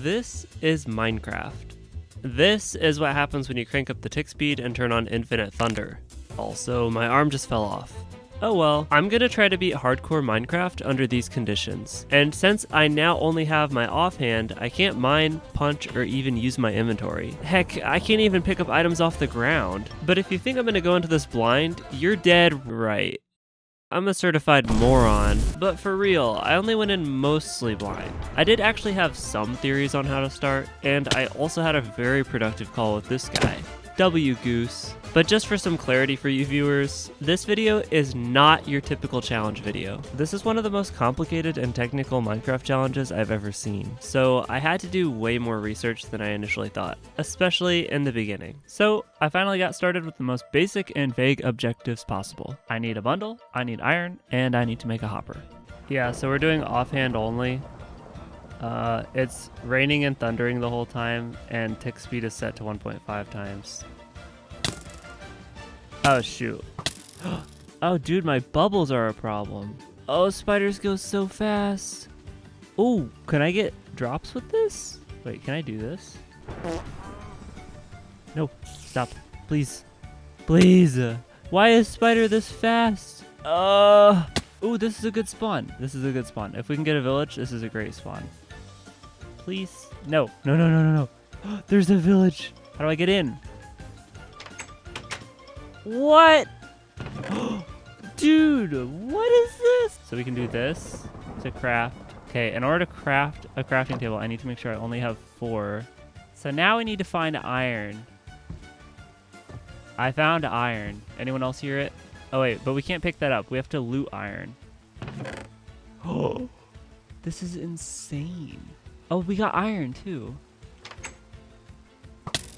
this is Minecraft. This is what happens when you crank up the tick speed and turn on infinite thunder. Also, my arm just fell off. Oh well, I'm gonna try to beat hardcore Minecraft under these conditions. And since I now only have my offhand, I can't mine, punch, or even use my inventory. Heck, I can't even pick up items off the ground. But if you think I'm gonna go into this blind, you're dead right. I'm a certified moron, but for real, I only went in mostly blind. I did actually have some theories on how to start, and I also had a very productive call with this guy. W Goose. But just for some clarity for you viewers, this video is not your typical challenge video. This is one of the most complicated and technical Minecraft challenges I've ever seen, so I had to do way more research than I initially thought, especially in the beginning. So I finally got started with the most basic and vague objectives possible. I need a bundle, I need iron, and I need to make a hopper. Yeah, so we're doing offhand only. It's raining and thundering the whole time, and tick speed is set to 1.5 times. Oh shoot. Oh dude, my bubbles are a problem. Oh, spiders go so fast. Oh, can I get drops with this? Wait, can I do this? No, stop. Please. Please. Why is spider this fast? Oh, this is a good spawn. This is a good spawn. If we can get a village, this is a great spawn. Please. No. No, no, no, no, no. There's a village. How do I get in? What? Dude, what is this? So we can do this to craft. Okay, in order to craft a crafting table, I need to make sure I only have 4. So now we need to find iron. I found iron. Anyone else hear it? Oh wait, but we can't pick that up. We have to loot iron. Oh, this is insane. Oh, we got iron too.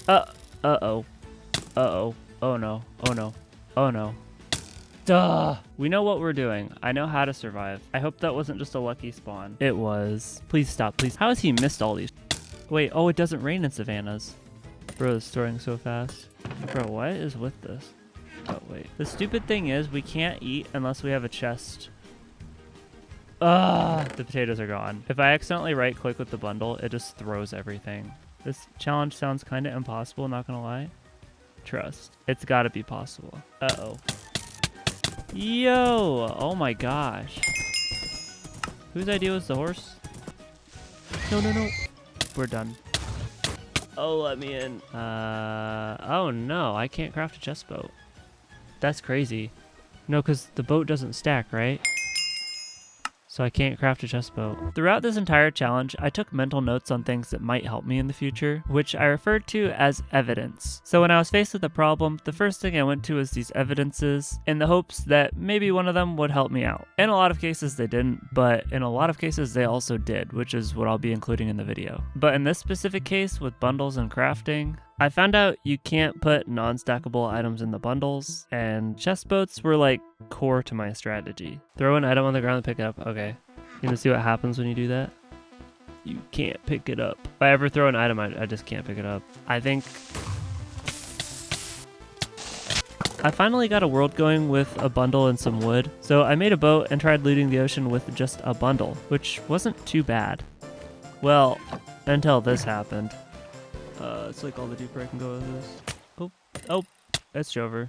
Uh-oh. Uh-oh. Oh no. Oh no. Oh no. Duh! We know what we're doing. I know how to survive. I hope that wasn't just a lucky spawn. It was. Please stop, please. How has he missed all these? Wait, oh, it doesn't rain in savannas. Bro, it's storing so fast. Bro, what is with this? Oh, wait. The stupid thing is we can't eat unless we have a chest. The potatoes are gone. If I accidentally right click with the bundle, it just throws everything. This challenge sounds kind of impossible, not gonna lie. Trust. It's gotta be possible. Uh-oh. Yo! Oh my gosh. Whose idea was the horse? No, no, no. We're done. Oh, let me in. Oh no, I can't craft a chest boat. That's crazy. No, because the boat doesn't stack, right? So I can't craft a chest boat. Throughout this entire challenge, I took mental notes on things that might help me in the future, which I referred to as evidence. So when I was faced with a problem, the first thing I went to was these evidences in the hopes that maybe one of them would help me out. In a lot of cases they didn't, but in a lot of cases they also did, which is what I'll be including in the video. But in this specific case with bundles and crafting, I found out you can't put non-stackable items in the bundles, and chest boats were like core to my strategy. Throw an item on the ground and pick it up. Okay. You gonna see what happens when you do that? You can't pick it up. If I ever throw an item, I just can't pick it up. I think I finally got a world going with a bundle and some wood. So I made a boat and tried looting the ocean with just a bundle, which wasn't too bad. Well, until this happened. It's like all the deeper I can go with this. Oh, that's Jover.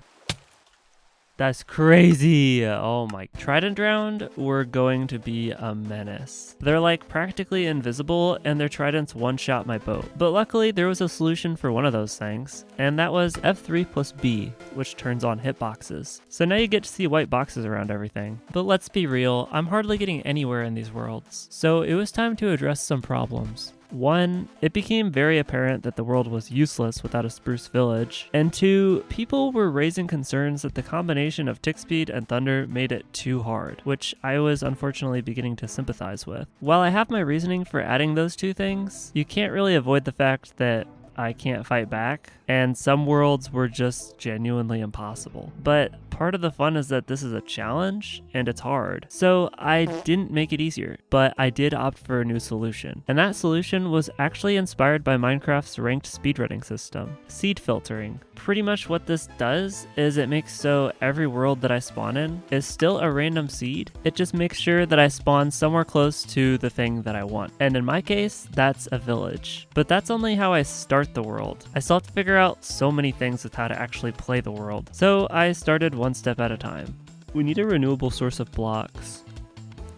That's crazy. Oh my. Trident round were going to be a menace. They're like practically invisible and their tridents one-shot my boat. But luckily there was a solution for one of those things, and that was F3 plus B, which turns on hitboxes. So now you get to see white boxes around everything. But let's be real, I'm hardly getting anywhere in these worlds. So it was time to address some problems. 1, it became very apparent that the world was useless without a spruce village, and 2, people were raising concerns that the combination of tick speed and thunder made it too hard, which I was unfortunately beginning to sympathize with. While I have my reasoning for adding those two things, you can't really avoid the fact that I can't fight back, and some worlds were just genuinely impossible. But part of the fun is that this is a challenge and it's hard. So I didn't make it easier, but I did opt for a new solution. And that solution was actually inspired by Minecraft's ranked speedrunning system, seed filtering. Pretty much what this does is it makes so every world that I spawn in is still a random seed. It just makes sure that I spawn somewhere close to the thing that I want. And in my case, that's a village. But that's only how I start the world. I still have to figure out so many things with how to actually play the world. So I started one step at a time. We need a renewable source of blocks.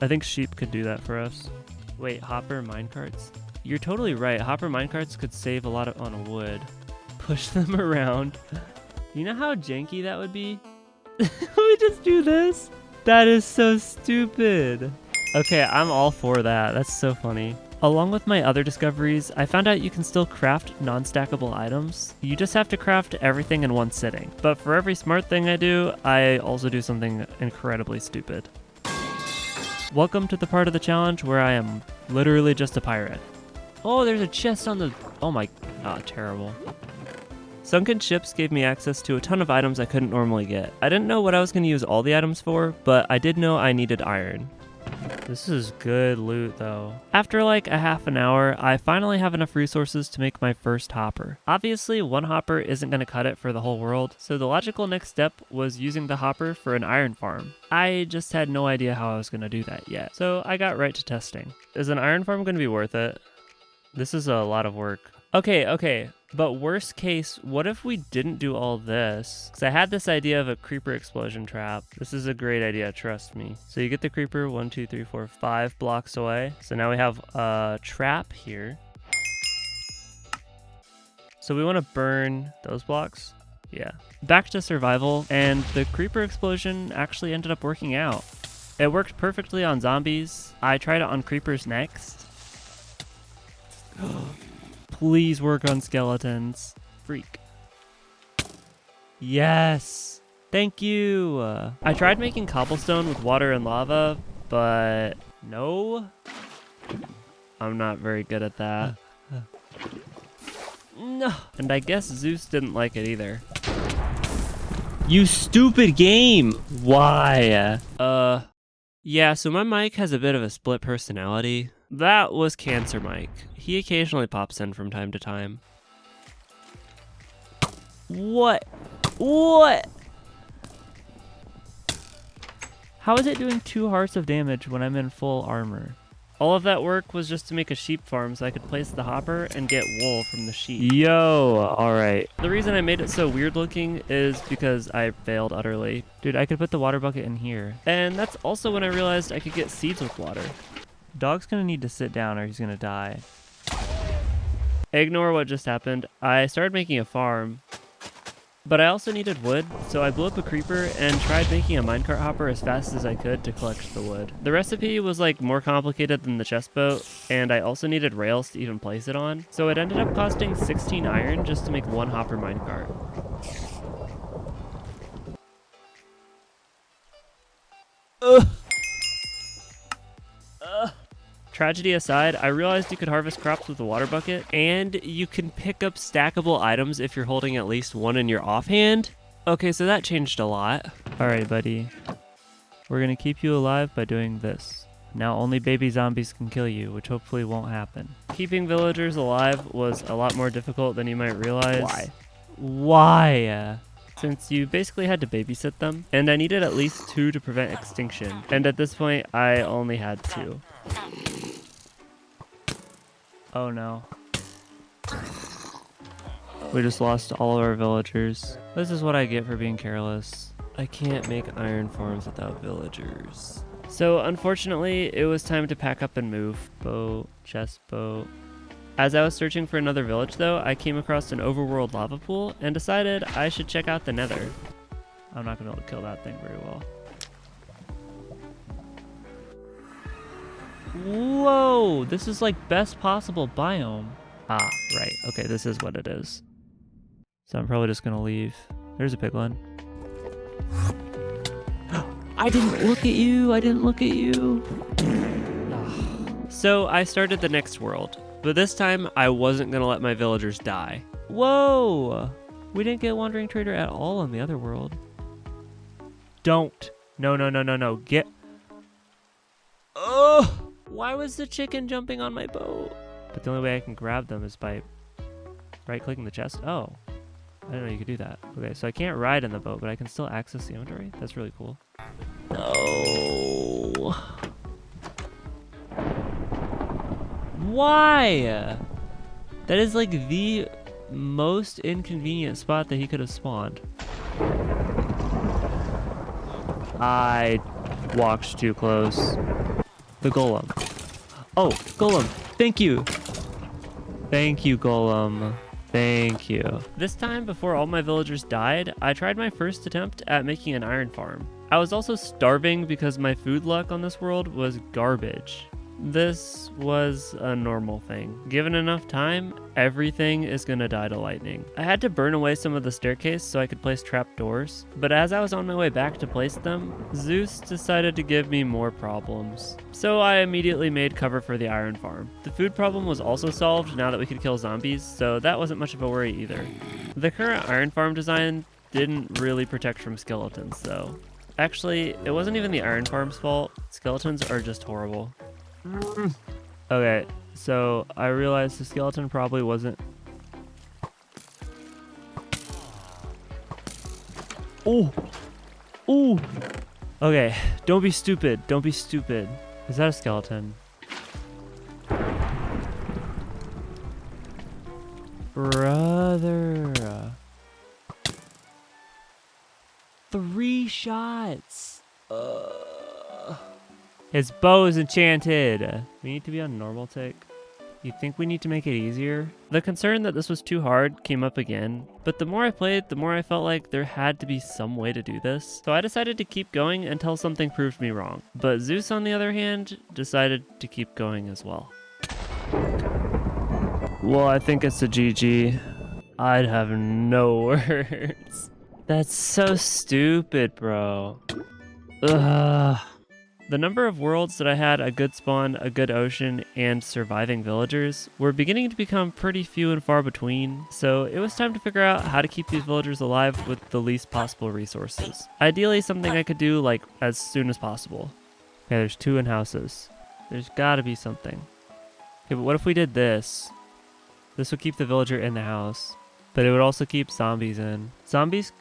I think sheep could do that for us. Wait, hopper minecarts? You're totally right. Hopper minecarts could save a lot on wood. Push them around. You know how janky that would be? We just do this? That is so stupid. Okay, I'm all for that. That's so funny. Along with my other discoveries, I found out you can still craft non-stackable items. You just have to craft everything in one sitting. But for every smart thing I do, I also do something incredibly stupid. Welcome to the part of the challenge where I am literally just a pirate. Oh, there's a chest on the... Oh my... terrible. Sunken ships gave me access to a ton of items I couldn't normally get. I didn't know what I was going to use all the items for, but I did know I needed iron. This is good loot though. After like a half an hour, I finally have enough resources to make my first hopper. Obviously, one hopper isn't going to cut it for the whole world, so the logical next step was using the hopper for an iron farm. I just had no idea how I was going to do that yet, so I got right to testing. Is an iron farm going to be worth it? This is a lot of work. Okay. But worst case, what if we didn't do all this? Because I had this idea of a creeper explosion trap. This is a great idea, trust me. So you get the creeper 1, 2, 3, 4, 5 blocks away. So now we have a trap here. So we want to burn those blocks. Yeah. Back to survival, and the creeper explosion actually ended up working out. It worked perfectly on zombies. I tried it on creepers next. Please work on skeletons. Freak. Yes. Thank you. I tried making cobblestone with water and lava, but no. I'm not very good at that. No. And I guess Zeus didn't like it either. You stupid game. Why? Yeah, so my mic has a bit of a split personality. That was Cancer Mike. He occasionally pops in from time to time. What? How is it doing 2 hearts of damage when I'm in full armor? All of that work was just to make a sheep farm so I could place the hopper and get wool from the sheep. Yo, alright. The reason I made it so weird looking is because I failed utterly. Dude, I could put the water bucket in here. And that's also when I realized I could get seeds with water. Dog's gonna need to sit down or he's gonna die. Ignore what just happened. I started making a farm, but I also needed wood, so I blew up a creeper and tried making a minecart hopper as fast as I could to collect the wood. The recipe was like more complicated than the chest boat, and I also needed rails to even place it on, so it ended up costing 16 iron just to make one hopper minecart. Tragedy aside, I realized you could harvest crops with a water bucket, and you can pick up stackable items if you're holding at least one in your offhand. Okay, so that changed a lot. Alright, buddy. We're gonna keep you alive by doing this. Now only baby zombies can kill you, which hopefully won't happen. Keeping villagers alive was a lot more difficult than you might realize. Why? Since you basically had to babysit them, and I needed at least 2 to prevent extinction. And at this point, I only had 2. Oh no. We just lost all of our villagers. This is what I get for being careless. I can't make iron farms without villagers. So unfortunately, it was time to pack up and move. Boat, chest boat. As I was searching for another village though, I came across an overworld lava pool and decided I should check out the nether. I'm not gonna be able to kill that thing very well. Whoa, this is like best possible biome. Ah, right. Okay, this is what it is. So I'm probably just gonna leave. There's a piglin. I didn't look at you. So I started the next world, but this time I wasn't gonna let my villagers die. Whoa! We didn't get Wandering Trader at all in the other world. Don't. No, no, no, no, no. Get. Oh! Why was the chicken jumping on my boat? But the only way I can grab them is by right-clicking the chest. Oh. I didn't know you could do that. Okay, so I can't ride in the boat, but I can still access the inventory? That's really cool. No. Why? That is like the most inconvenient spot that he could have spawned. I walked too close. The golem. Oh, golem. Thank you. Thank you, golem. Thank you. This time, before all my villagers died, I tried my first attempt at making an iron farm. I was also starving because my food luck on this world was garbage. This was a normal thing. Given enough time, everything is gonna die to lightning. I had to burn away some of the staircase so I could place trapdoors, but as I was on my way back to place them, Zeus decided to give me more problems. So I immediately made cover for the iron farm. The food problem was also solved now that we could kill zombies, so that wasn't much of a worry either. The current iron farm design didn't really protect from skeletons though. Actually, it wasn't even the iron farm's fault. Skeletons are just horrible. Okay, so I realized the skeleton probably wasn't. Oh! Oh! Okay, don't be stupid. Don't be stupid. Is that a skeleton? Brother. 3 shots. His bow is enchanted. We need to be on normal tick. You think we need to make it easier? The concern that this was too hard came up again, but the more I played, the more I felt like there had to be some way to do this. So I decided to keep going until something proved me wrong. But Zeus, on the other hand, decided to keep going as well. Well, I think it's a GG. I'd have no words. That's so stupid, bro. Ugh. The number of worlds that I had a good spawn, a good ocean, and surviving villagers were beginning to become pretty few and far between, so it was time to figure out how to keep these villagers alive with the least possible resources. Ideally, something I could do like as soon as possible. Okay, there's 2 in houses. There's gotta be something. Okay, but what if we did this? This would keep the villager in the house, but it would also keep zombies in. Zombies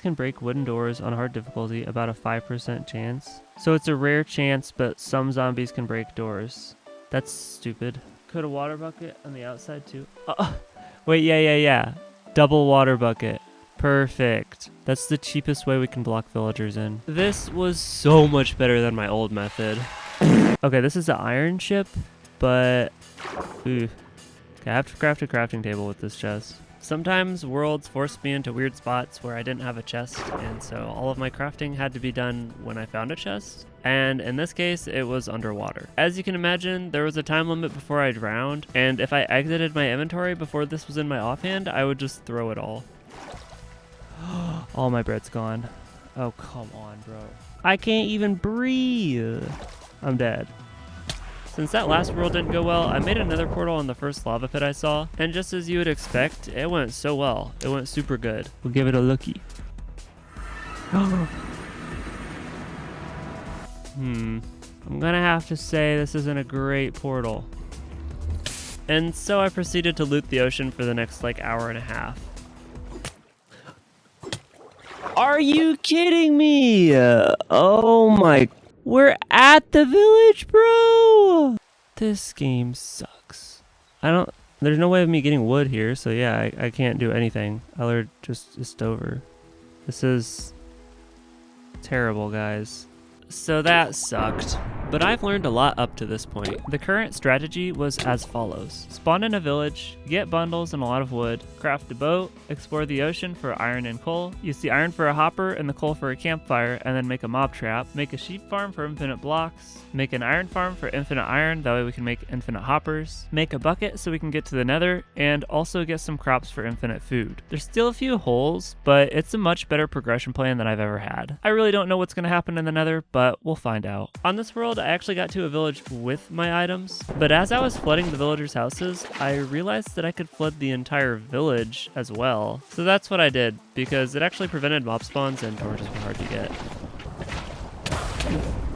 can break wooden doors on hard difficulty, about a 5% chance. So it's a rare chance, but some zombies can break doors. That's stupid. Could a water bucket on the outside too? Wait, yeah. Double water bucket. Perfect. That's the cheapest way we can block villagers in. This was so much better than my old method. Okay, this is an iron ship, but... Ooh. Okay, I have to craft a crafting table with this chest. Sometimes worlds forced me into weird spots where I didn't have a chest, and so all of my crafting had to be done when I found a chest, and in this case it was underwater. As you can imagine, there was a time limit before I drowned, and if I exited my inventory before this was in my offhand, I would just throw it all. All my bread's gone. Oh, come on, bro. I can't even breathe. I'm dead. Since that last world didn't go well, I made another portal on the first lava pit I saw, and just as you would expect, it went so well. It went super good. We'll give it a lookie. I'm gonna have to say this isn't a great portal. And so I proceeded to loot the ocean for the next hour and a half. Are you kidding me? Oh my... We're at the village, bro! This game sucks. There's no way of me getting wood here, so yeah, I can't do anything. Eller just over. This is terrible, guys. So that sucked. But I've learned a lot up to this point. The current strategy was as follows. Spawn in a village, get bundles and a lot of wood, craft a boat, explore the ocean for iron and coal, use the iron for a hopper and the coal for a campfire, and then make a mob trap, make a sheep farm for infinite blocks, make an iron farm for infinite iron, that way we can make infinite hoppers, make a bucket so we can get to the nether, and also get some crops for infinite food. There's still a few holes, but it's a much better progression plan than I've ever had. I really don't know what's going to happen in the nether, but we'll find out. On this world, I actually got to a village with my items, but as I was flooding the villagers' houses, I realized that I could flood the entire village as well. So that's what I did, because it actually prevented mob spawns and torches were hard to get.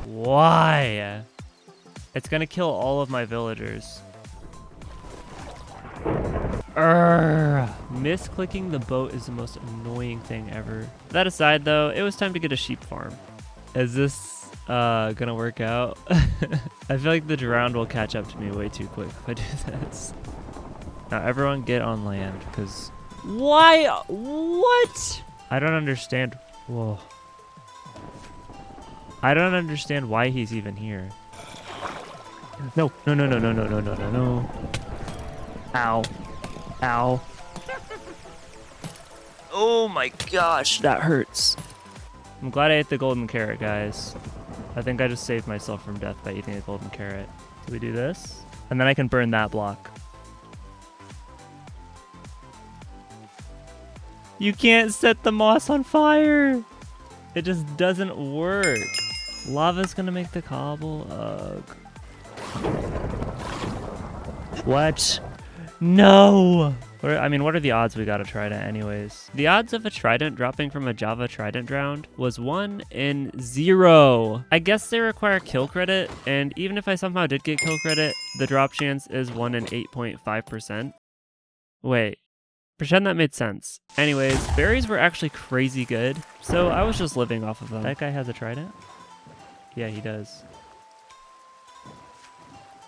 Why? It's gonna kill all of my villagers. Misclicking the boat is the most annoying thing ever. That aside though, it was time to get a sheep farm. Is this gonna work out? I feel like the drowned will catch up to me way too quick if I do this. Now everyone get on land, because why? What? I don't understand. Whoa. I don't understand why he's even here. No, no, no, no, no, no, no, no, no, no. Ow. Ow. Oh my gosh, that hurts. I'm glad I ate the golden carrot, guys. I think I just saved myself from death by eating a golden carrot. Do we do this? And then I can burn that block. You can't set the moss on fire. It just doesn't work. Lava's gonna make the cobble. Ugh. What? No! I mean, what are the odds we got a trident anyways? The odds of a trident dropping from a Java trident drowned was 1 in 0. I guess they require kill credit, and even if I somehow did get kill credit, the drop chance is 1 in 8.5%. Wait, pretend that made sense. Anyways, berries were actually crazy good, so I was just living off of them. That guy has a trident? Yeah, he does.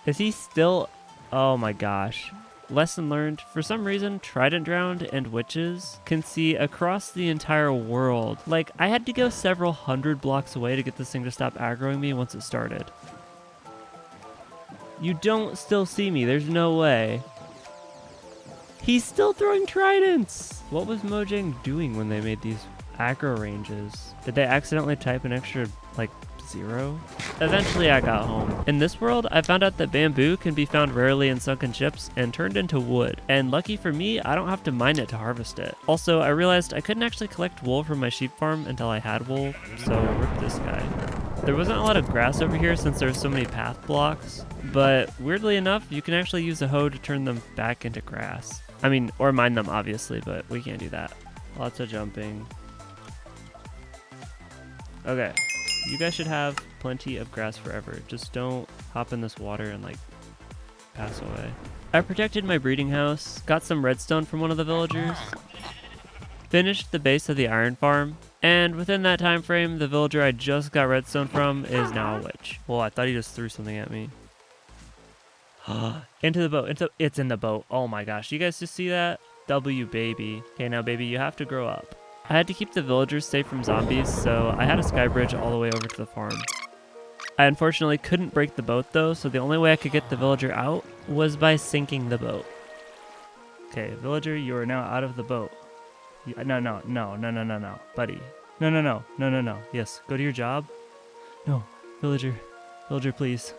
Is he still... Oh my gosh. Lesson learned, for some reason, Trident Drowned and witches can see across the entire world. Like, I had to go several hundred blocks away to get this thing to stop aggroing me once it started. You don't still see me, there's no way. He's still throwing tridents! What was Mojang doing when they made these aggro ranges? Did they accidentally type an extra, like, 0? Eventually I got home. In this world, I found out that bamboo can be found rarely in sunken ships and turned into wood. And lucky for me, I don't have to mine it to harvest it. Also, I realized I couldn't actually collect wool from my sheep farm until I had wool, so rip this guy. There wasn't a lot of grass over here since there's so many path blocks, but weirdly enough, you can actually use a hoe to turn them back into grass. I mean, or mine them obviously, but we can't do that. Lots of jumping. Okay. You guys should have plenty of grass forever. Just don't hop in this water and like pass away. I protected my breeding house, got some redstone from one of the villagers, finished the base of the iron farm, and within that time frame, the villager I just got redstone from is now a witch. Well, I thought he just threw something at me. Into the boat. It's in the boat. Oh my gosh. You guys just see that? W baby. Okay, now baby, you have to grow up. I had to keep the villagers safe from zombies, so I had a sky bridge all the way over to the farm. I unfortunately couldn't break the boat though, so the only way I could get the villager out was by sinking the boat. Okay, villager, you are now out of the boat. No, buddy. No. Yes, go to your job. No, villager, please.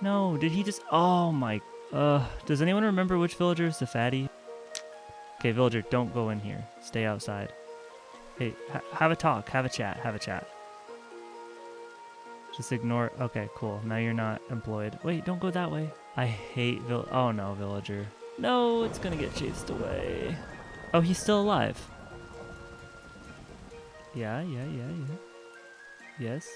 No, did he just, oh my, does anyone remember which villager is the fatty? Okay, villager, don't go in here. Stay outside. Hey, have a talk, have a chat. Just ignore, okay, cool. Now you're not employed. Wait, don't go that way. I hate oh no, villager. No, it's gonna get chased away. Oh, he's still alive. Yeah. Yes.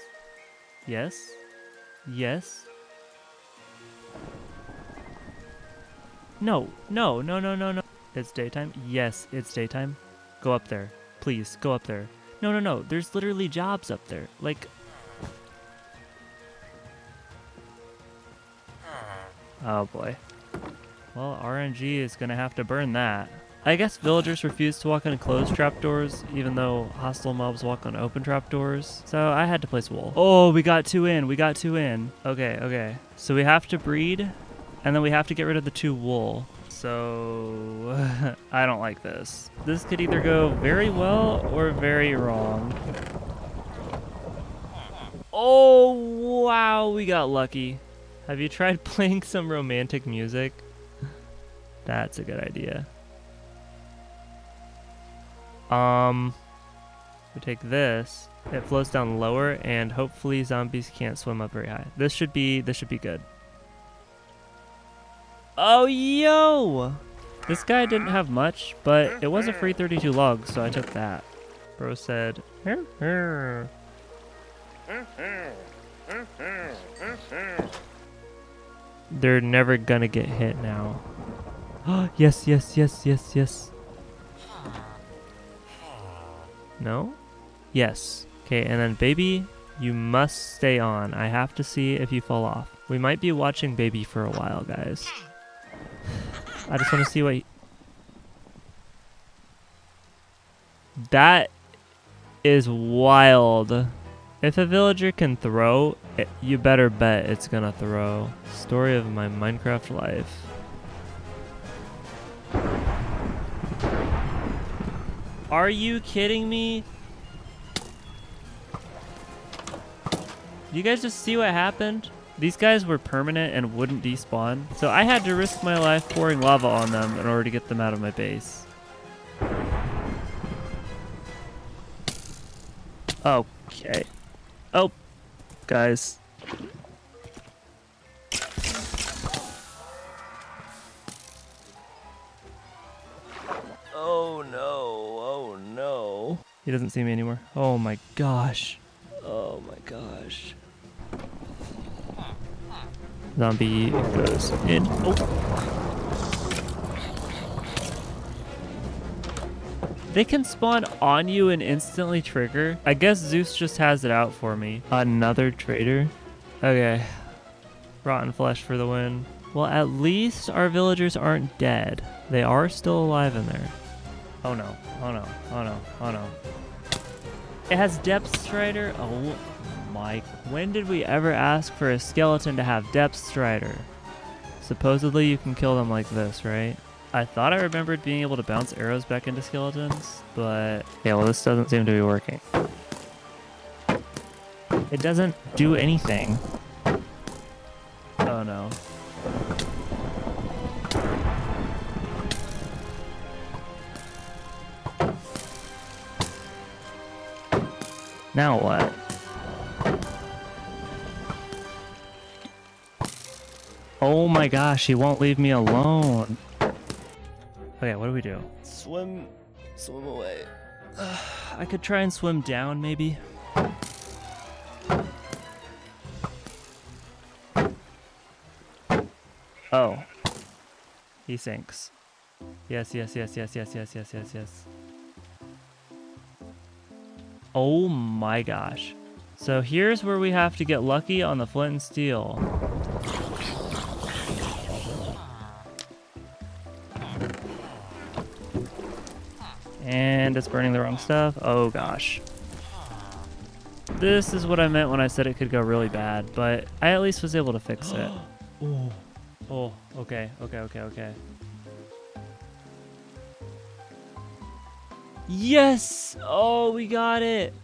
No. It's daytime? Yes, it's daytime. Go up there. Please, go up there. No. There's literally jobs up there. Like... Oh boy. Well, RNG is gonna have to burn that. I guess villagers refuse to walk on closed trapdoors, even though hostile mobs walk on open trapdoors. So I had to place wool. Oh, we got two in. Okay. So we have to breed, and then we have to get rid of the 2 wool. So I don't like this. This could either go very well or very wrong. Oh, wow, we got lucky. Have you tried playing some romantic music? That's a good idea. We take this. It flows down lower, and hopefully zombies can't swim up very high. This should be good. Oh, yo! This guy didn't have much, but it was a free 32 logs, so I took that. Bro said, they're never gonna get hit now. Yes, yes, yes, yes, yes. No? Yes. Okay, and then baby, you must stay on. I have to see if you fall off. We might be watching baby for a while, guys. I just want to see what... That is wild. If a villager can throw, you better bet it's gonna throw. Story of my Minecraft life. Are you kidding me? Do you guys just see what happened? These guys were permanent and wouldn't despawn, so I had to risk my life pouring lava on them in order to get them out of my base. Okay. Oh, guys. Oh no, oh no. He doesn't see me anymore. Oh my gosh. Oh my gosh. Zombie goes in. Oh. They can spawn on you and instantly trigger. I guess Zeus just has it out for me. Another traitor? Okay. Rotten flesh for the win. Well, at least our villagers aren't dead. They are still alive in there. Oh no, oh no, oh no, oh no. It has depth strider? Oh my. When did we ever ask for a skeleton to have depth strider? Supposedly you can kill them like this, right? I thought I remembered being able to bounce arrows back into skeletons, but yeah, well, this doesn't seem to be working. It doesn't do anything. Oh no. Now what? Oh my gosh, he won't leave me alone. Okay, what do we do? Swim away. I could try and swim down, maybe. Oh. He sinks. Yes, yes, yes, yes, yes, yes, yes, yes, yes. Oh my gosh. So here's where we have to get lucky on the flint and steel. And it's burning the wrong stuff. Oh gosh. This is what I meant when I said it could go really bad, but I at least was able to fix it. Oh. Oh, okay, okay, okay, okay. Yes! Oh, we got it!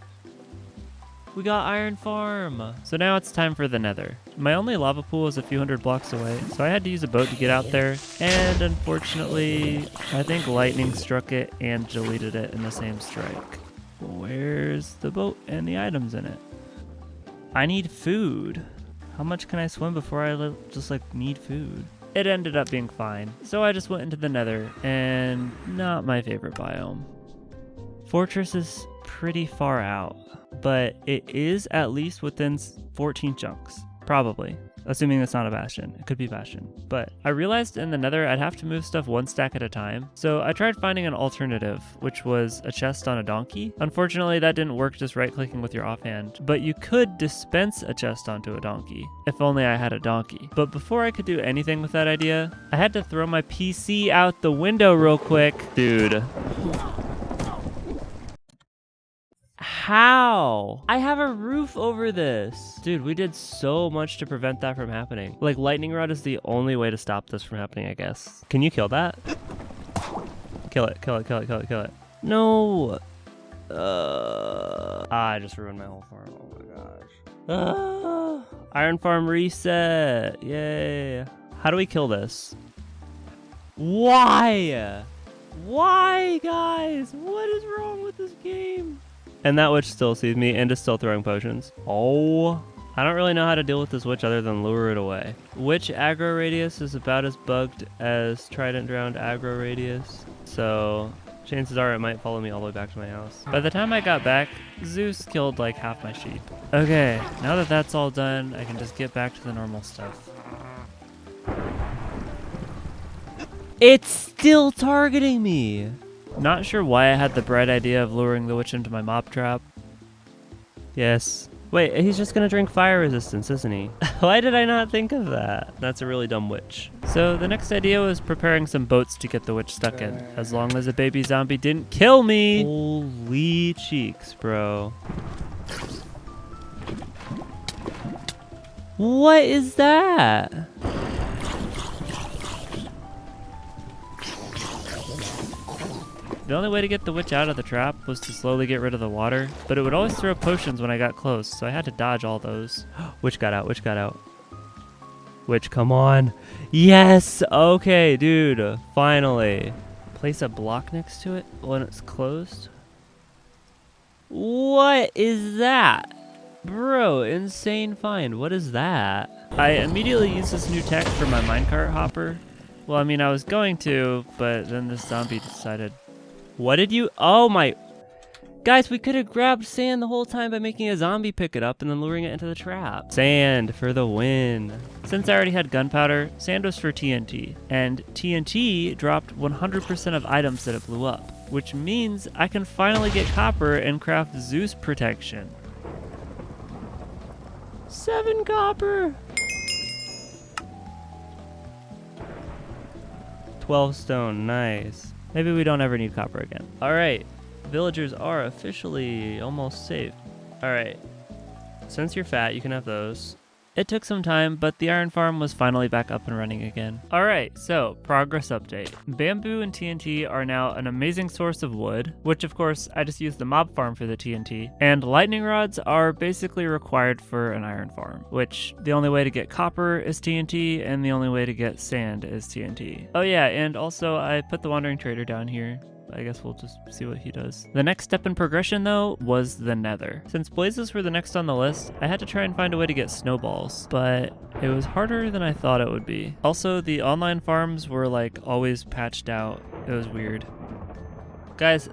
We got Iron Farm! So now it's time for the Nether. My only lava pool is a few hundred blocks away, so I had to use a boat to get out there, and unfortunately, I think lightning struck it and deleted it in the same strike. Where's the boat and the items in it? I need food. How much can I swim before I just need food? It ended up being fine, so I just went into the Nether, and not my favorite biome. Fortress is pretty far out, but it is at least within 14 chunks. Probably. Assuming it's not a bastion. It could be bastion. But I realized in the Nether I'd have to move stuff one stack at a time. So I tried finding an alternative, which was a chest on a donkey. Unfortunately, that didn't work just right-clicking with your offhand. But you could dispense a chest onto a donkey. If only I had a donkey. But before I could do anything with that idea, I had to throw my PC out the window real quick. Dude. How? I have a roof over this. Dude, we did so much to prevent that from happening. Like, lightning rod is the only way to stop this from happening, I guess. Can you kill that? Kill it, kill it, kill it, kill it, kill it. No. I just ruined my whole farm. Oh my gosh. Iron farm reset. Yay. How do we kill this? Why? Why, guys? What is wrong with this game? And that witch still sees me and is still throwing potions. Oh, I don't really know how to deal with this witch other than lure it away. Witch aggro radius is about as bugged as Trident Drowned aggro radius. So chances are it might follow me all the way back to my house. By the time I got back, Zeus killed like half my sheep. Okay, now that that's all done, I can just get back to the normal stuff. It's still targeting me! Not sure why I had the bright idea of luring the witch into my mob trap. Yes. Wait, he's just gonna drink fire resistance, isn't he? Why did I not think of that? That's a really dumb witch. So the next idea was preparing some boats to get the witch stuck in, as long as a baby zombie didn't kill me. Holy cheeks, bro. What is that? The only way to get the witch out of the trap was to slowly get rid of the water, but it would always throw potions when I got close, so I had to dodge all those. Witch got out, witch got out. Witch, come on. Yes! Okay, dude. Finally. Place a block next to it when it's closed. What is that? Bro, insane find. What is that? I immediately used this new tech for my minecart hopper. Well, I mean, I was going to, but then this zombie decided. What did you? Oh my. Guys, we could have grabbed sand the whole time by making a zombie pick it up and then luring it into the trap. Sand for the win. Since I already had gunpowder, sand was for TNT. And TNT dropped 100% of items that it blew up, which means I can finally get copper and craft Zeus protection. 7 copper. 12 stone, nice. Maybe we don't ever need copper again. All right, villagers are officially almost safe. All right, since you're fat, you can have those. It took some time, but the iron farm was finally back up and running again. All right, so progress update. Bamboo and TNT are now an amazing source of wood, which of course I just used the mob farm for the TNT. And lightning rods are basically required for an iron farm, which the only way to get copper is TNT and the only way to get sand is TNT. Oh yeah, and also I put the wandering trader down here. I guess we'll just see what he does. The next step in progression, though, was the nether. Since blazes were the next on the list, I had to try and find a way to get snowballs, but it was harder than I thought it would be. Also, the online farms were like always patched out. It was weird. Guys,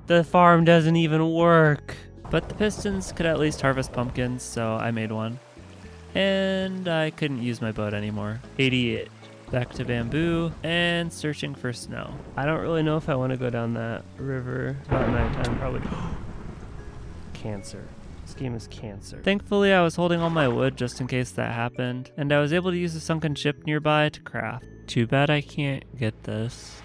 the farm doesn't even work. But the pistons could at least harvest pumpkins, so I made one. And I couldn't use my boat anymore. Idiot. Back to bamboo and searching for snow. I don't really know if I want to go down that river. It's about nighttime, probably. Cancer. This game is cancer. Thankfully, I was holding all my wood just in case that happened, and I was able to use a sunken ship nearby to craft. Too bad I can't get this.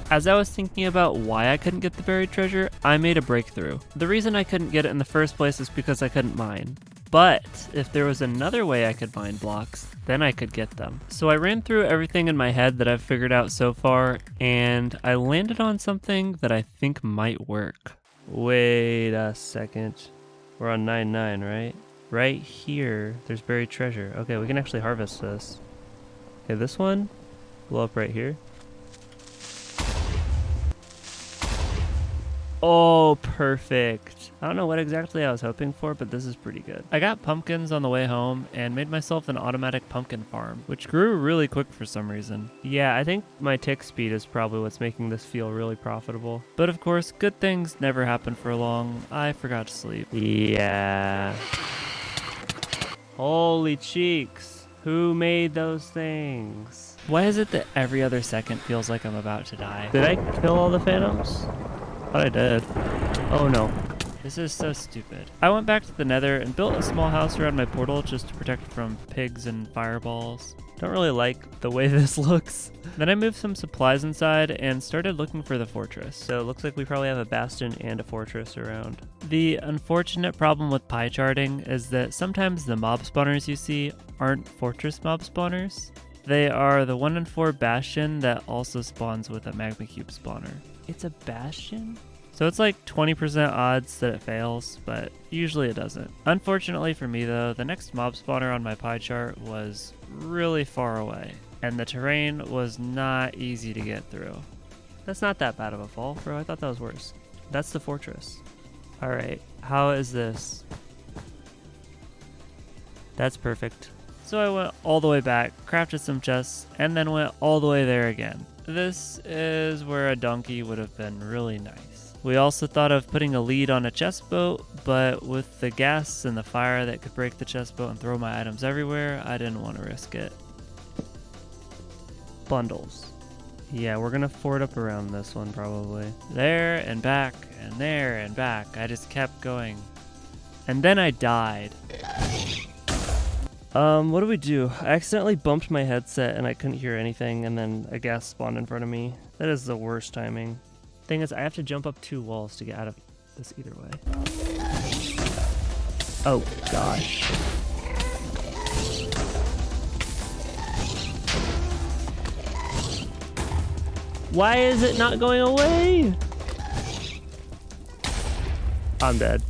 As I was thinking about why I couldn't get the buried treasure, I made a breakthrough. The reason I couldn't get it in the first place is because I couldn't mine. But if there was another way I could mine blocks, then I could get them. So I ran through everything in my head that I've figured out so far, and I landed on something that I think might work. Wait a second. We're on 9-9, right? Right here, there's buried treasure. Okay, we can actually harvest this. Okay, this one, blow up right here. Oh, perfect. I don't know what exactly I was hoping for, but this is pretty good. I got pumpkins on the way home and made myself an automatic pumpkin farm, which grew really quick for some reason. Yeah, I think my tick speed is probably what's making this feel really profitable. But of course, good things never happen for long. I forgot to sleep. Yeah. Holy cheeks. Who made those things? Why is it that every other second feels like I'm about to die? Did I kill all the phantoms? Thought I did. Oh no. This is so stupid. I went back to the nether and built a small house around my portal just to protect from pigs and fireballs. Don't really like the way this looks. Then I moved some supplies inside and started looking for the fortress. So it looks like we probably have a bastion and a fortress around. The unfortunate problem with pie charting is that sometimes the mob spawners you see aren't fortress mob spawners. They are the 1 in 4 bastion that also spawns with a magma cube spawner. It's a bastion? So it's like 20% odds that it fails, but usually it doesn't. Unfortunately for me though, the next mob spawner on my pie chart was really far away, and the terrain was not easy to get through. That's not that bad of a fall, bro. I thought that was worse. That's the fortress. All right, how is this? That's perfect. So I went all the way back, crafted some chests, and then went all the way there again. This is where a donkey would have been really nice. We also thought of putting a lead on a chest boat, but with the gas and the fire that could break the chest boat and throw my items everywhere, I didn't want to risk it. Bundles. Yeah, we're gonna ford up around this one probably. There and back and there and back. I just kept going. And then I died. What do we do? I accidentally bumped my headset and I couldn't hear anything, and then a gas spawned in front of me. That is the worst timing. Thing is, I have to jump up 2 walls to get out of this either way. Oh gosh. Why is it not going away? I'm dead.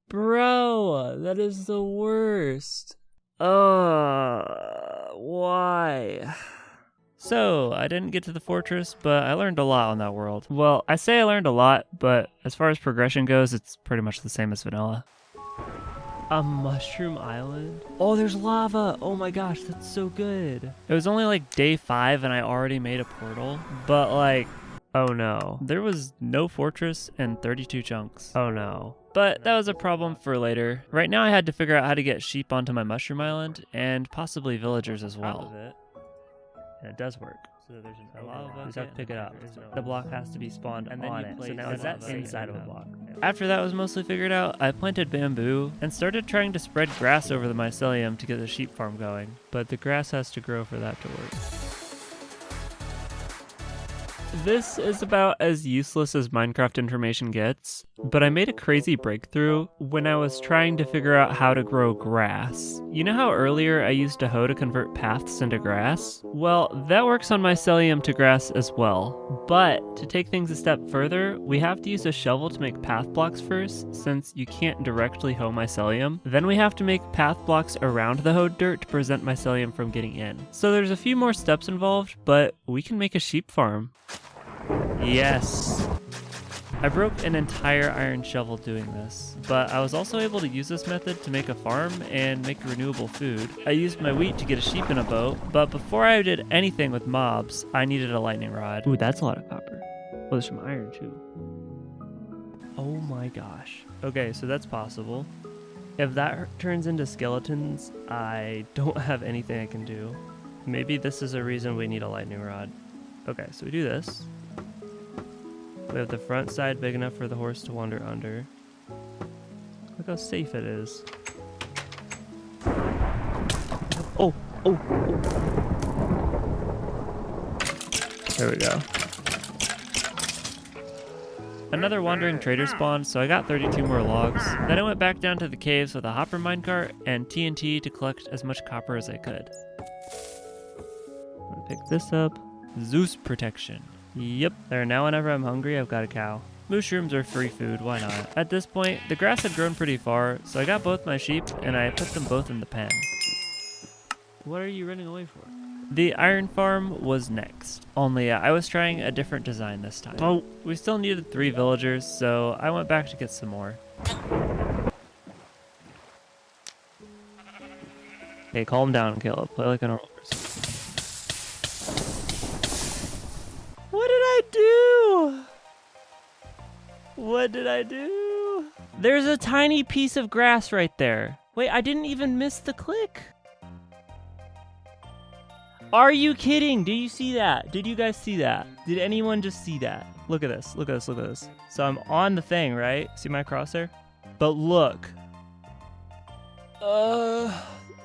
Bro, that is the worst. Why? So, I didn't get to the fortress, but I learned a lot on that world. Well, I say I learned a lot, but as far as progression goes, it's pretty much the same as vanilla. A mushroom island? Oh, there's lava! Oh my gosh, that's so good. It was only like day 5 and I already made a portal, but like, oh no. There was no fortress and 32 chunks. Oh no. But that was a problem for later. Right now I had to figure out how to get sheep onto my mushroom island, and possibly villagers as well. And it does work. So there's a lava bucket. You just have to pick it up. The block has to be spawned and on it. So now it's inside of a block. After that was mostly figured out, I planted bamboo and started trying to spread grass over the mycelium to get the sheep farm going. But the grass has to grow for that to work. This is about as useless as Minecraft information gets, but I made a crazy breakthrough when I was trying to figure out how to grow grass. You know how earlier I used a hoe to convert paths into grass? Well, that works on mycelium to grass as well. But to take things a step further, we have to use a shovel to make path blocks first, since you can't directly hoe mycelium. Then we have to make path blocks around the hoed dirt to prevent mycelium from getting in. So there's a few more steps involved, but we can make a sheep farm. Yes. I broke an entire iron shovel doing this, but I was also able to use this method to make a farm and make renewable food. I used my wheat to get a sheep in a boat, but before I did anything with mobs, I needed a lightning rod. Ooh, that's a lot of copper. Oh, there's some iron too. Oh my gosh. Okay, so that's possible. If that turns into skeletons, I don't have anything I can do. Maybe this is a reason we need a lightning rod. Okay, so we do this. We have the front side big enough for the horse to wander under. Look how safe it is. Oh. There we go. Another wandering trader spawned, so I got 32 more logs. Then I went back down to the caves with a hopper minecart and TNT to collect as much copper as I could. I'm gonna pick this up. Zeus protection. Yep, there now whenever I'm hungry, I've got a cow. Mushrooms are free food, why not? At this point, the grass had grown pretty far, so I got both my sheep and I put them both in the pen. What are you running away for? The iron farm was next, only I was trying a different design this time. Oh, we still needed 3 villagers, so I went back to get some more. Hey, calm down, Caleb. Play like a normal person. What did I do? What did I do? There's a tiny piece of grass right there. Wait, I didn't even miss the click. Are you kidding? Did you see that? Did you guys see that? Did anyone just see that? Look at this, look at this, look at this. So I'm on the thing, right? See my crosshair? But look.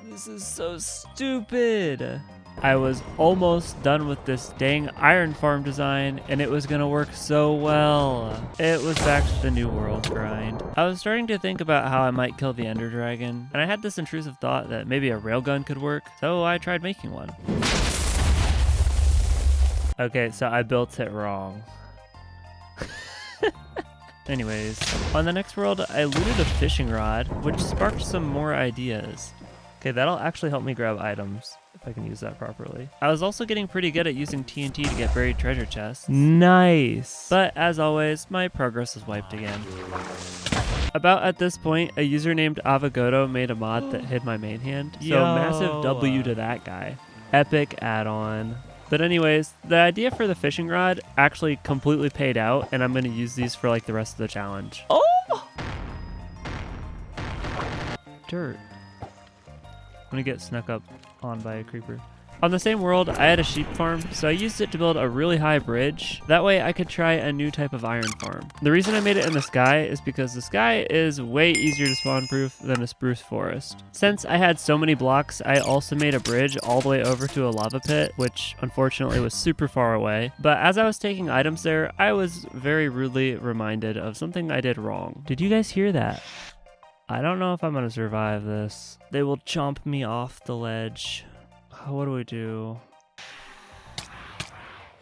This is so stupid. I was almost done with this dang iron farm design, and it was gonna work so well. It was back to the new world grind. I was starting to think about how I might kill the ender dragon, and I had this intrusive thought that maybe a railgun could work, so I tried making one. Okay, so I built it wrong. Anyways, on the next world, I looted a fishing rod, which sparked some more ideas. Okay, that'll actually help me grab items. If I can use that properly. I was also getting pretty good at using TNT to get buried treasure chests. Nice. But as always, my progress was wiped again. About at this point, a user named Avogodo made a mod that hid my main hand. So massive W to that guy. Epic add-on. But anyways, the idea for the fishing rod actually completely paid out, and I'm going to use these for like the rest of the challenge. Oh! Dirt. I'm going to get snuck up on by a creeper. On the same world, I had a sheep farm, so I used it to build a really high bridge. That way I could try a new type of iron farm. The reason I made it in the sky is because the sky is way easier to spawn proof than a spruce forest. Since I had so many blocks, I also made a bridge all the way over to a lava pit, which unfortunately was super far away. But as I was taking items there, I was very rudely reminded of something I did wrong. Did you guys hear that? I don't know if I'm gonna survive this. They will chomp me off the ledge. What do we do?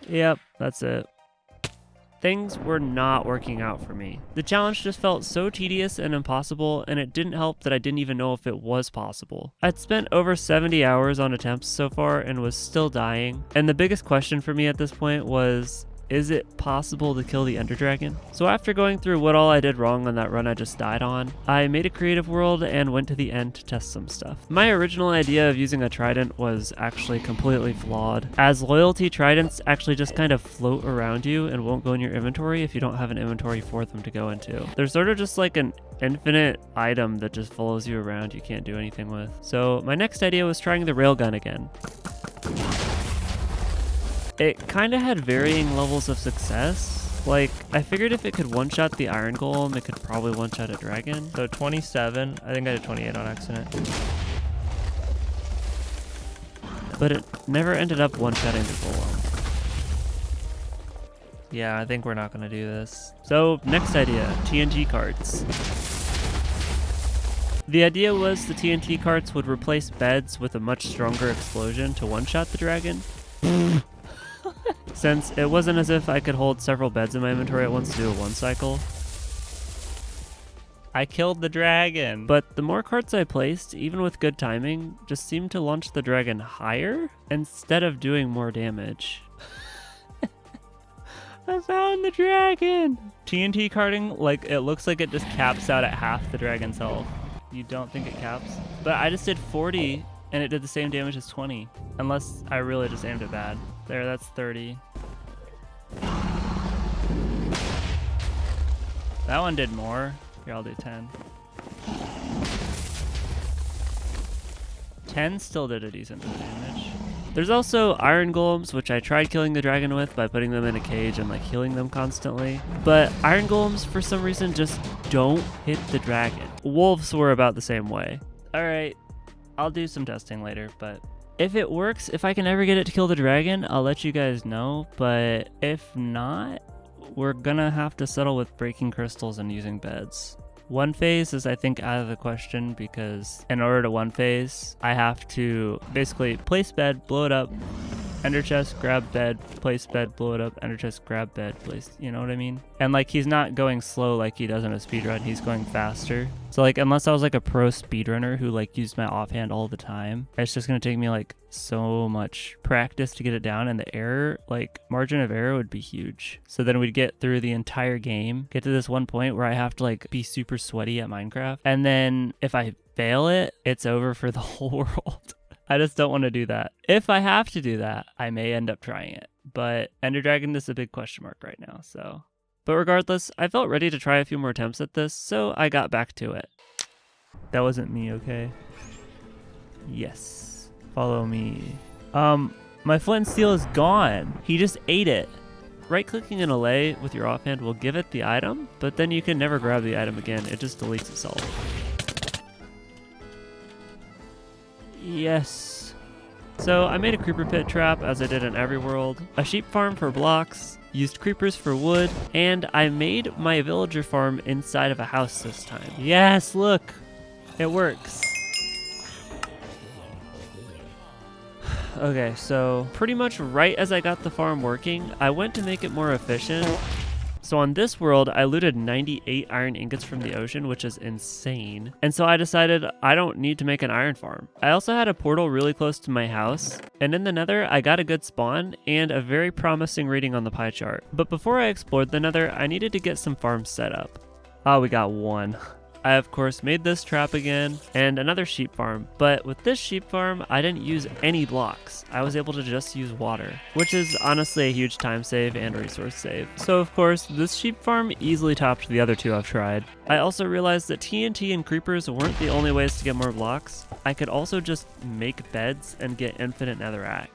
Yep, that's it. Things were not working out for me. The challenge just felt so tedious and impossible, and it didn't help that I didn't even know if it was possible. I'd spent over 70 hours on attempts so far and was still dying. And the biggest question for me at this point was, is it possible to kill the Ender Dragon? So after going through what all I did wrong on that run I just died on, I made a creative world and went to the end to test some stuff. My original idea of using a trident was actually completely flawed, as loyalty tridents actually just kind of float around you and won't go in your inventory if you don't have an inventory for them to go into. They're sort of just like an infinite item that just follows you around you can't do anything with. So my next idea was trying the railgun again. It kind of had varying levels of success. Like, I figured if it could one-shot the iron golem, it could probably one-shot a dragon. So 27, I think I did 28 on accident. But it never ended up one-shotting the golem. Yeah, I think we're not gonna do this. So, next idea, TNT carts. The idea was the TNT carts would replace beds with a much stronger explosion to one-shot the dragon. Since it wasn't as if I could hold several beds in my inventory at once to do a one cycle. I killed the dragon. But the more carts I placed, even with good timing, just seemed to launch the dragon higher instead of doing more damage. I found the dragon! TNT carting, like, it looks like it just caps out at half the dragon's health. You don't think it caps? But I just did 40 and it did the same damage as 20. Unless I really just aimed it bad. There, that's 30. That one did more. Here, I'll do 10. 10 still did a decent bit of damage. There's also iron golems, which I tried killing the dragon with by putting them in a cage and like healing them constantly. But iron golems, for some reason, just don't hit the dragon. Wolves were about the same way. All right, I'll do some testing later, but if it works, if I can ever get it to kill the dragon, I'll let you guys know. But if not, we're gonna have to settle with breaking crystals and using beds. One phase is, I think, out of the question because in order to one phase, I have to basically place bed, blow it up, ender chest, grab bed, place bed, blow it up, ender chest, grab bed, place, you know what I mean? And like, he's not going slow like he does in a speedrun, he's going faster. So like, unless I was like a pro speedrunner who like used my offhand all the time, it's just gonna take me like so much practice to get it down, and the error, like margin of error would be huge. So then we'd get through the entire game, get to this one point where I have to like be super sweaty at Minecraft. And then if I fail it, it's over for the whole world. I just don't want to do that. If I have to do that, I may end up trying it. But Ender Dragon is a big question mark right now, so. But regardless, I felt ready to try a few more attempts at this, so I got back to it. That wasn't me, okay? Yes. Follow me. My flint and steel is gone. He just ate it. Right-clicking an allay with your offhand will give it the item, but then you can never grab the item again. It just deletes itself. Yes. So I made a creeper pit trap as I did in every world, a sheep farm for blocks, used creepers for wood, and I made my villager farm inside of a house this time. Yes, look, it works. Okay, so pretty much right as I got the farm working, I went to make it more efficient. So on this world, I looted 98 iron ingots from the ocean, which is insane. And so I decided I don't need to make an iron farm. I also had a portal really close to my house, and in the nether, I got a good spawn and a very promising reading on the pie chart. But before I explored the nether, I needed to get some farms set up. Oh, we got one. I of course made this trap again and another sheep farm, but with this sheep farm, I didn't use any blocks. I was able to just use water, which is honestly a huge time save and resource save. So of course, this sheep farm easily topped the other two I've tried. I also realized that TNT and creepers weren't the only ways to get more blocks. I could also just make beds and get infinite netherrack.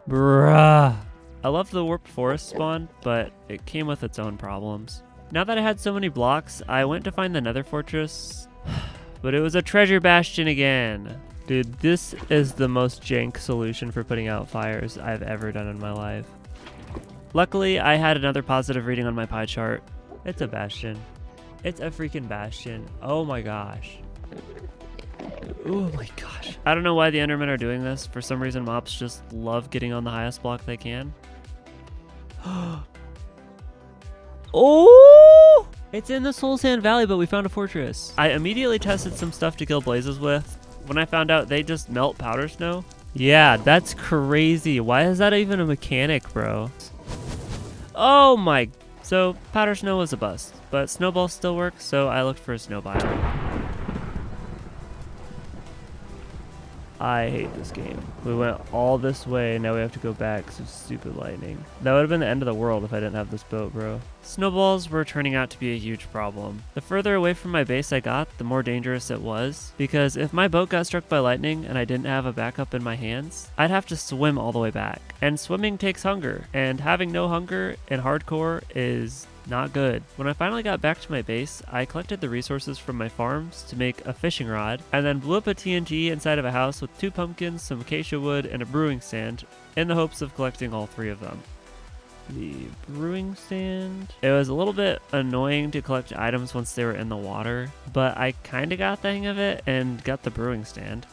Bruh. I loved the warped forest spawn, but it came with its own problems. Now that I had so many blocks, I went to find the nether fortress, but it was a treasure bastion again. Dude, this is the most jank solution for putting out fires I've ever done in my life. Luckily, I had another positive reading on my pie chart. It's a bastion. It's a freaking bastion. Oh my gosh. Oh my gosh. I don't know why the Endermen are doing this. For some reason, mobs just love getting on the highest block they can. Oh! It's in the Soul Sand Valley, but we found a fortress. I immediately tested some stuff to kill blazes with. When I found out they just melt powder snow. Yeah, that's crazy. Why is that even a mechanic, bro? Oh my. So powder snow was a bust, but snowballs still work, so I looked for a snow biome. I hate this game. We went all this way, and now we have to go back because of stupid lightning. That would have been the end of the world if I didn't have this boat, bro. Snowballs were turning out to be a huge problem. The further away from my base I got, the more dangerous it was, because if my boat got struck by lightning and I didn't have a backup in my hands, I'd have to swim all the way back. And swimming takes hunger, and having no hunger in hardcore is not good. When I finally got back to my base, I collected the resources from my farms to make a fishing rod, and then blew up a TNT inside of a house with 2 pumpkins, some acacia wood, and a brewing stand, in the hopes of collecting all 3 of them. The brewing stand. It was a little bit annoying to collect items once they were in the water, but I kind of got the hang of it and got the brewing stand.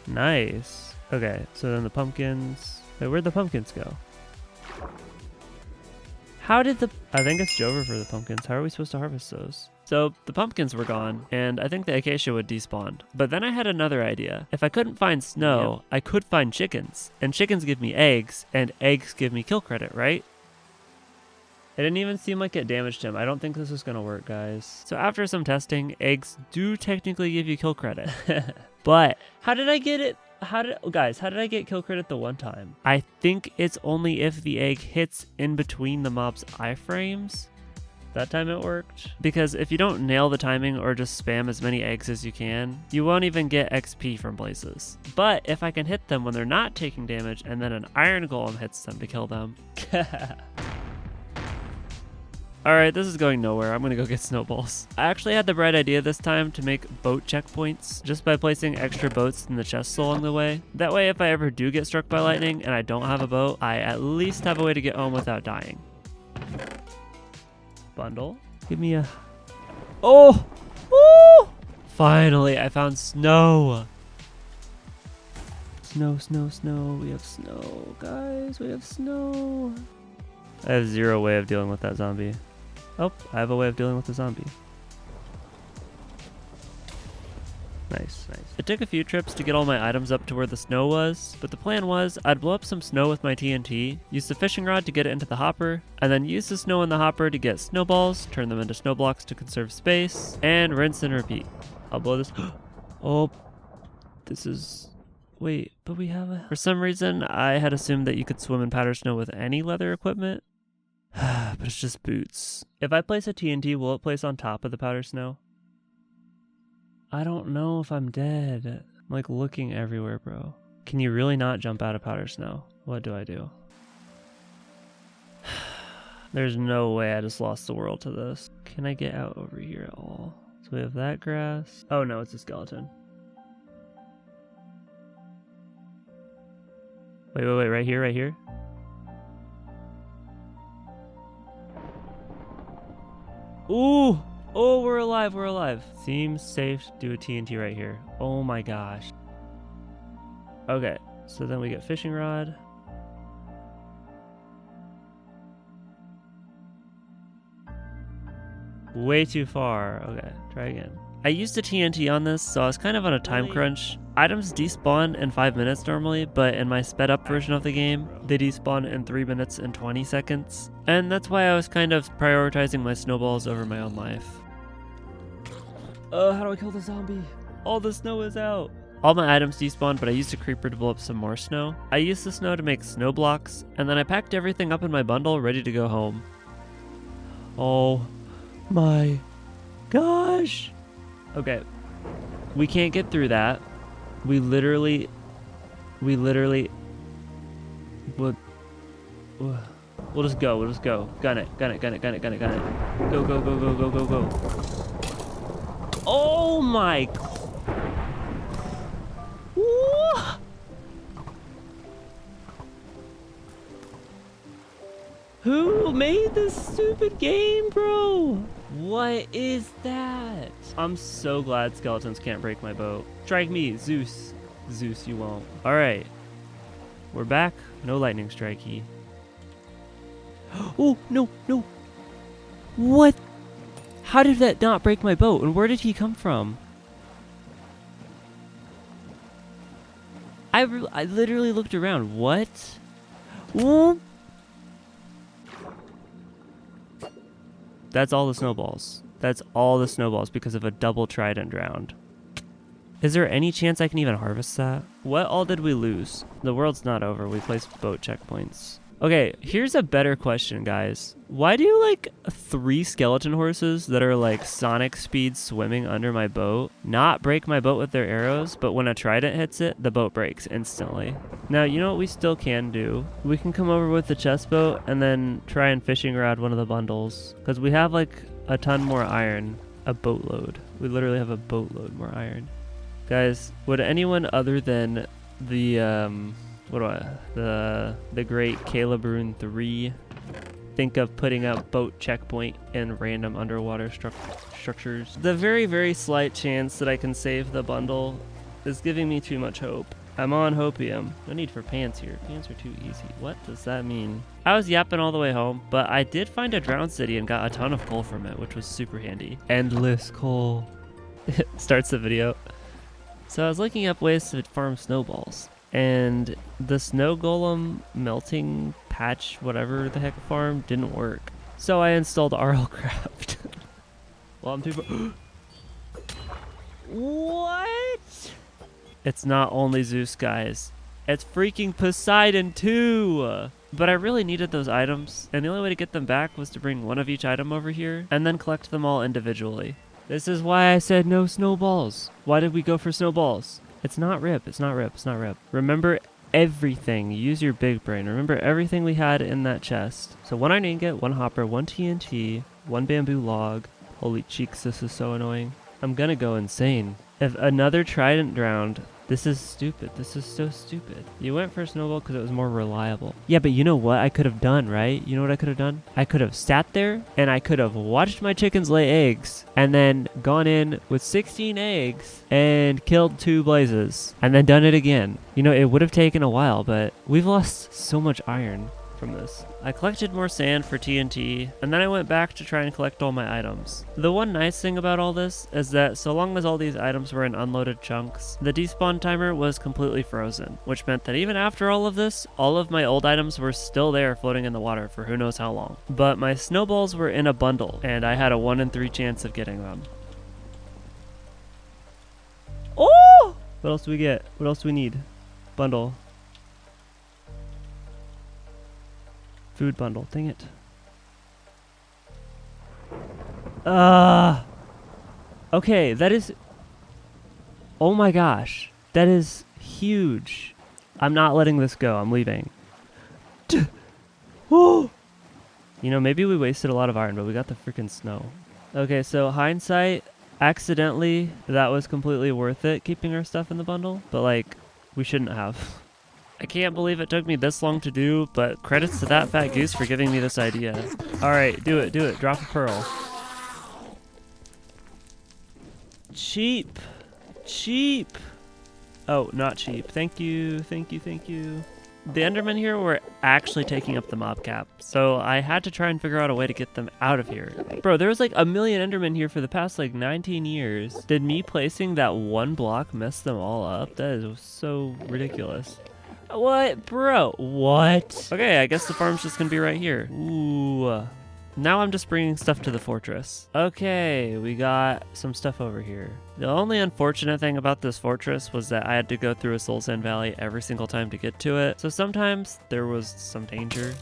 Nice. Okay, so then the pumpkins. Wait, where'd the pumpkins go? How did the... I think it's Jover for the pumpkins. How are we supposed to harvest those? So the pumpkins were gone, and I think the acacia wood despawned. But then I had another idea. If I couldn't find snow, I could find chickens. And chickens give me eggs, and eggs give me kill credit, right? It didn't even seem like it damaged him. I don't think this is going to work, guys. So after some testing, eggs do technically give you kill credit. But how did I get it? How did I get kill credit the one time? I think it's only if the egg hits in between the mob's iframes. That time it worked. Because if you don't nail the timing or just spam as many eggs as you can, you won't even get XP from blazes. But if I can hit them when they're not taking damage and then an iron golem hits them to kill them. Alright, this is going nowhere. I'm gonna go get snowballs. I actually had the bright idea this time to make boat checkpoints just by placing extra boats in the chests along the way. That way, if I ever do get struck by lightning and I don't have a boat, I at least have a way to get home without dying. Bundle. Give me a... Oh! Woo! Finally, I found snow. Snow, snow, snow. We have snow, guys. We have snow. I have zero way of dealing with that zombie. Oh, I have a way of dealing with the zombie. Nice, nice. It took a few trips to get all my items up to where the snow was, but the plan was I'd blow up some snow with my TNT, use the fishing rod to get it into the hopper, and then use the snow in the hopper to get snowballs, turn them into snow blocks to conserve space, and rinse and repeat. I'll blow this. Oh, this is... Wait, but we have a... For some reason, I had assumed that you could swim in powder snow with any leather equipment. But it's just boots. If I place a TNT, will it place on top of the powder snow? I don't know if I'm dead. I'm like looking everywhere, bro. Can you really not jump out of powder snow? What do I do? There's no way I just lost the world to this. Can I get out over here at all? So we have that grass. Oh no, it's a skeleton. Wait, right here, right here. Ooh! Oh, we're alive, we're alive. Seems safe to do a TNT right here. Oh my gosh. Okay, so then we get fishing rod. Way too far. Okay, try again. I used a TNT on this, so I was kind of on a time crunch. Items despawn in 5 minutes normally, but in my sped up version of the game, they despawn in 3 minutes and 20 seconds. And that's why I was kind of prioritizing my snowballs over my own life. How do I kill the zombie? All the snow is out. All my items despawned, but I used a creeper to blow up some more snow. I used the snow to make snow blocks, and then I packed everything up in my bundle ready to go home. Oh my gosh. Okay, we can't get through that. We literally, we'll just go, Gun it. Go. Oh my. What? Who made this stupid game, bro? What is that? I'm so glad skeletons can't break my boat. Strike me, Zeus. Zeus, you won't. All right, we're back. No lightning strikey. Oh, no. What? How did that not break my boat? And where did he come from? I literally looked around. What? Ooh. That's all the snowballs. That's all the snowballs because of a double trident round. Is there any chance I can even harvest that? What all did we lose? The world's not over. We placed boat checkpoints. Okay, here's a better question, guys. Why do 3 skeleton horses that are like Sonic speed swimming under my boat not break my boat with their arrows, but when a trident hits it, the boat breaks instantly? Now, you know what we still can do? We can come over with the chest boat and then try and fishing rod one of the bundles, because we have like a ton more iron, a boatload. We literally have a boatload more iron. Guys, would anyone other than the the great Caleb Rune 3 think of putting up boat checkpoint in random underwater structures? The very, very slight chance that I can save the bundle is giving me too much hope. I'm on hopium. No need for pants here. Pants are too easy. What does that mean? I was yapping all the way home, but I did find a drowned city and got a ton of coal from it, which was super handy. Endless coal. Starts the video. So I was looking up ways to farm snowballs, and the snow golem melting patch, whatever the heck farm, didn't work. So I installed RLCraft. Well, I'm too What? It's not only Zeus, guys. It's freaking Poseidon too! But I really needed those items, and the only way to get them back was to bring one of each item over here, and then collect them all individually. This is why I said no snowballs. Why did we go for snowballs? It's not rip. Remember everything. Use your big brain. Remember everything we had in that chest. So 1 iron ingot, 1 hopper, 1 TNT, 1 bamboo log. Holy cheeks, this is so annoying. I'm gonna go insane. If another trident drowned, this is stupid. This is so stupid. You went for snowball because it was more reliable. Yeah, but you know what I could have done, right? You know what I could have done? I could have sat there and I could have watched my chickens lay eggs and then gone in with 16 eggs and killed 2 blazes and then done it again. You know, it would have taken a while, but we've lost so much iron from this. I collected more sand for TNT, and then I went back to try and collect all my items. The one nice thing about all this is that so long as all these items were in unloaded chunks, the despawn timer was completely frozen, which meant that even after all of this, all of my old items were still there floating in the water for who knows how long. But my snowballs were in a bundle, and I had a 1 in 3 chance of getting them. Oh! What else do we get? What else do we need? Bundle. Food bundle, dang it. Okay, that is... Oh my gosh. That is huge. I'm not letting this go, I'm leaving. Oh! You know, maybe we wasted a lot of iron, but we got the freaking snow. Okay, so hindsight, accidentally, that was completely worth it, keeping our stuff in the bundle. But like, we shouldn't have. I can't believe it took me this long to do, but credits to that fat goose for giving me this idea. Alright, do it. Drop a pearl. Cheap. Oh, not cheap. Thank you. The Endermen here were actually taking up the mob cap, so I had to try and figure out a way to get them out of here. Bro, there was like a million Endermen here for the past like 19 years. Did me placing that one block mess them all up? That is so ridiculous. What? Bro, what? Okay, I guess the farm's just gonna be right here. Ooh. Now I'm just bringing stuff to the fortress. Okay, we got some stuff over here. The only unfortunate thing about this fortress was that I had to go through a soul sand valley every single time to get to it. So sometimes there was some danger.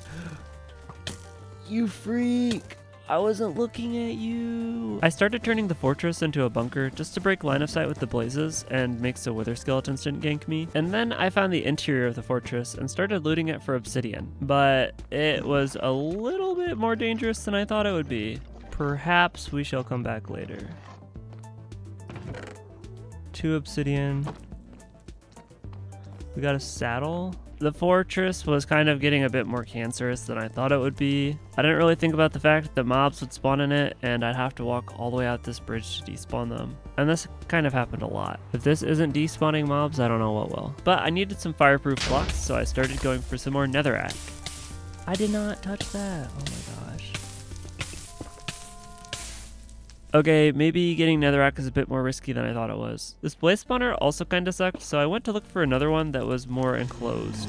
You freak! I wasn't looking at you. I started turning the fortress into a bunker just to break line of sight with the blazes and make so wither skeletons didn't gank me. And then I found the interior of the fortress and started looting it for obsidian. But it was a little bit more dangerous than I thought it would be. Perhaps we shall come back later. 2 obsidian. We got a saddle. The fortress was kind of getting a bit more cancerous than I thought it would be. I didn't really think about the fact that mobs would spawn in it and I'd have to walk all the way out this bridge to despawn them. And this kind of happened a lot. If this isn't despawning mobs, I don't know what will. But I needed some fireproof blocks, so I started going for some more netherrack. I did not touch that. Oh my gosh. Okay, maybe getting netherrack is a bit more risky than I thought it was. This blaze spawner also kind of sucked, so I went to look for another one that was more enclosed.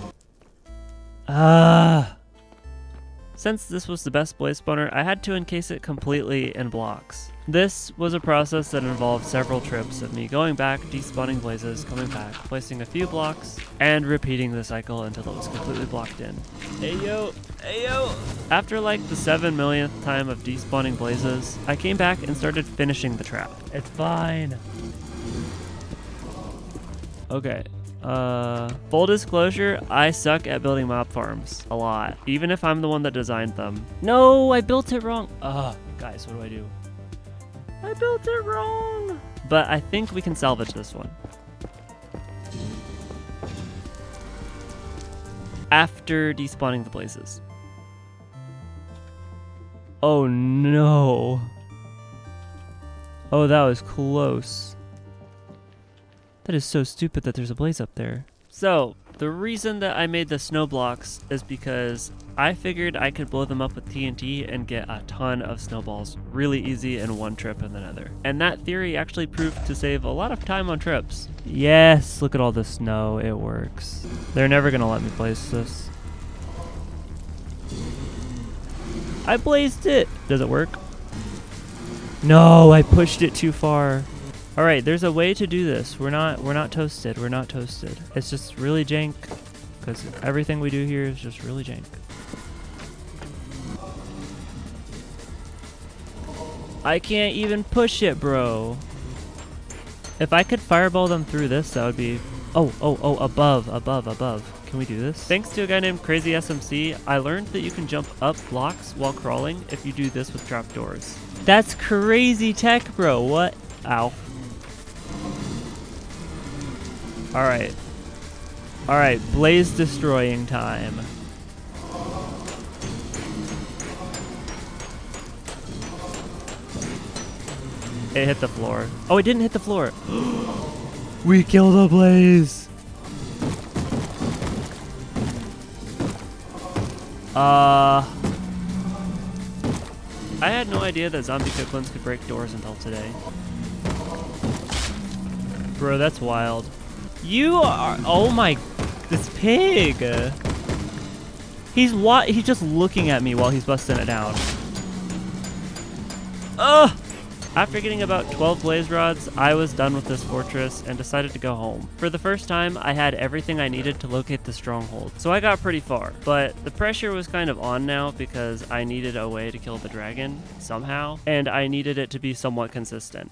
Since this was the best blaze spawner, I had to encase it completely in blocks. This was a process that involved several trips of me going back, despawning blazes, coming back, placing a few blocks, and repeating the cycle until it was completely blocked in. Hey yo! Hey yo! After like the 7 millionth time of despawning blazes, I came back and started finishing the trap. It's fine. Okay. Full disclosure, I suck at building mob farms. A lot. Even if I'm the one that designed them. No, I built it wrong. Guys, what do I do? I built it wrong. But I think we can salvage this one. After despawning the blazes. Oh no. Oh, that was close. That is so stupid that there's a blaze up there. So, the reason that I made the snow blocks is because I figured I could blow them up with TNT and get a ton of snowballs really easy in one trip in the nether. And that theory actually proved to save a lot of time on trips. Yes, look at all the snow, it works. They're never gonna let me place this. I blazed it! Does it work? No, I pushed it too far. All right, there's a way to do this. We're not toasted. We're not toasted. It's just really jank because everything we do here is just really jank. I can't even push it, bro. If I could fireball them through this, that would be... Oh, above. Can we do this? Thanks to a guy named Crazy SMC, I learned that you can jump up blocks while crawling if you do this with trapdoors. That's crazy tech, bro. What? Ow. Alright, blaze destroying time. It hit the floor. Oh, it didn't hit the floor. We killed a blaze. I had no idea that zombie piglins could break doors until today. Bro, that's wild. You are... Oh my... This pig! He's just looking at me while he's busting it down. Ugh! After getting about 12 blaze rods, I was done with this fortress and decided to go home. For the first time, I had everything I needed to locate the stronghold, so I got pretty far. But the pressure was kind of on now because I needed a way to kill the dragon, somehow, and I needed it to be somewhat consistent.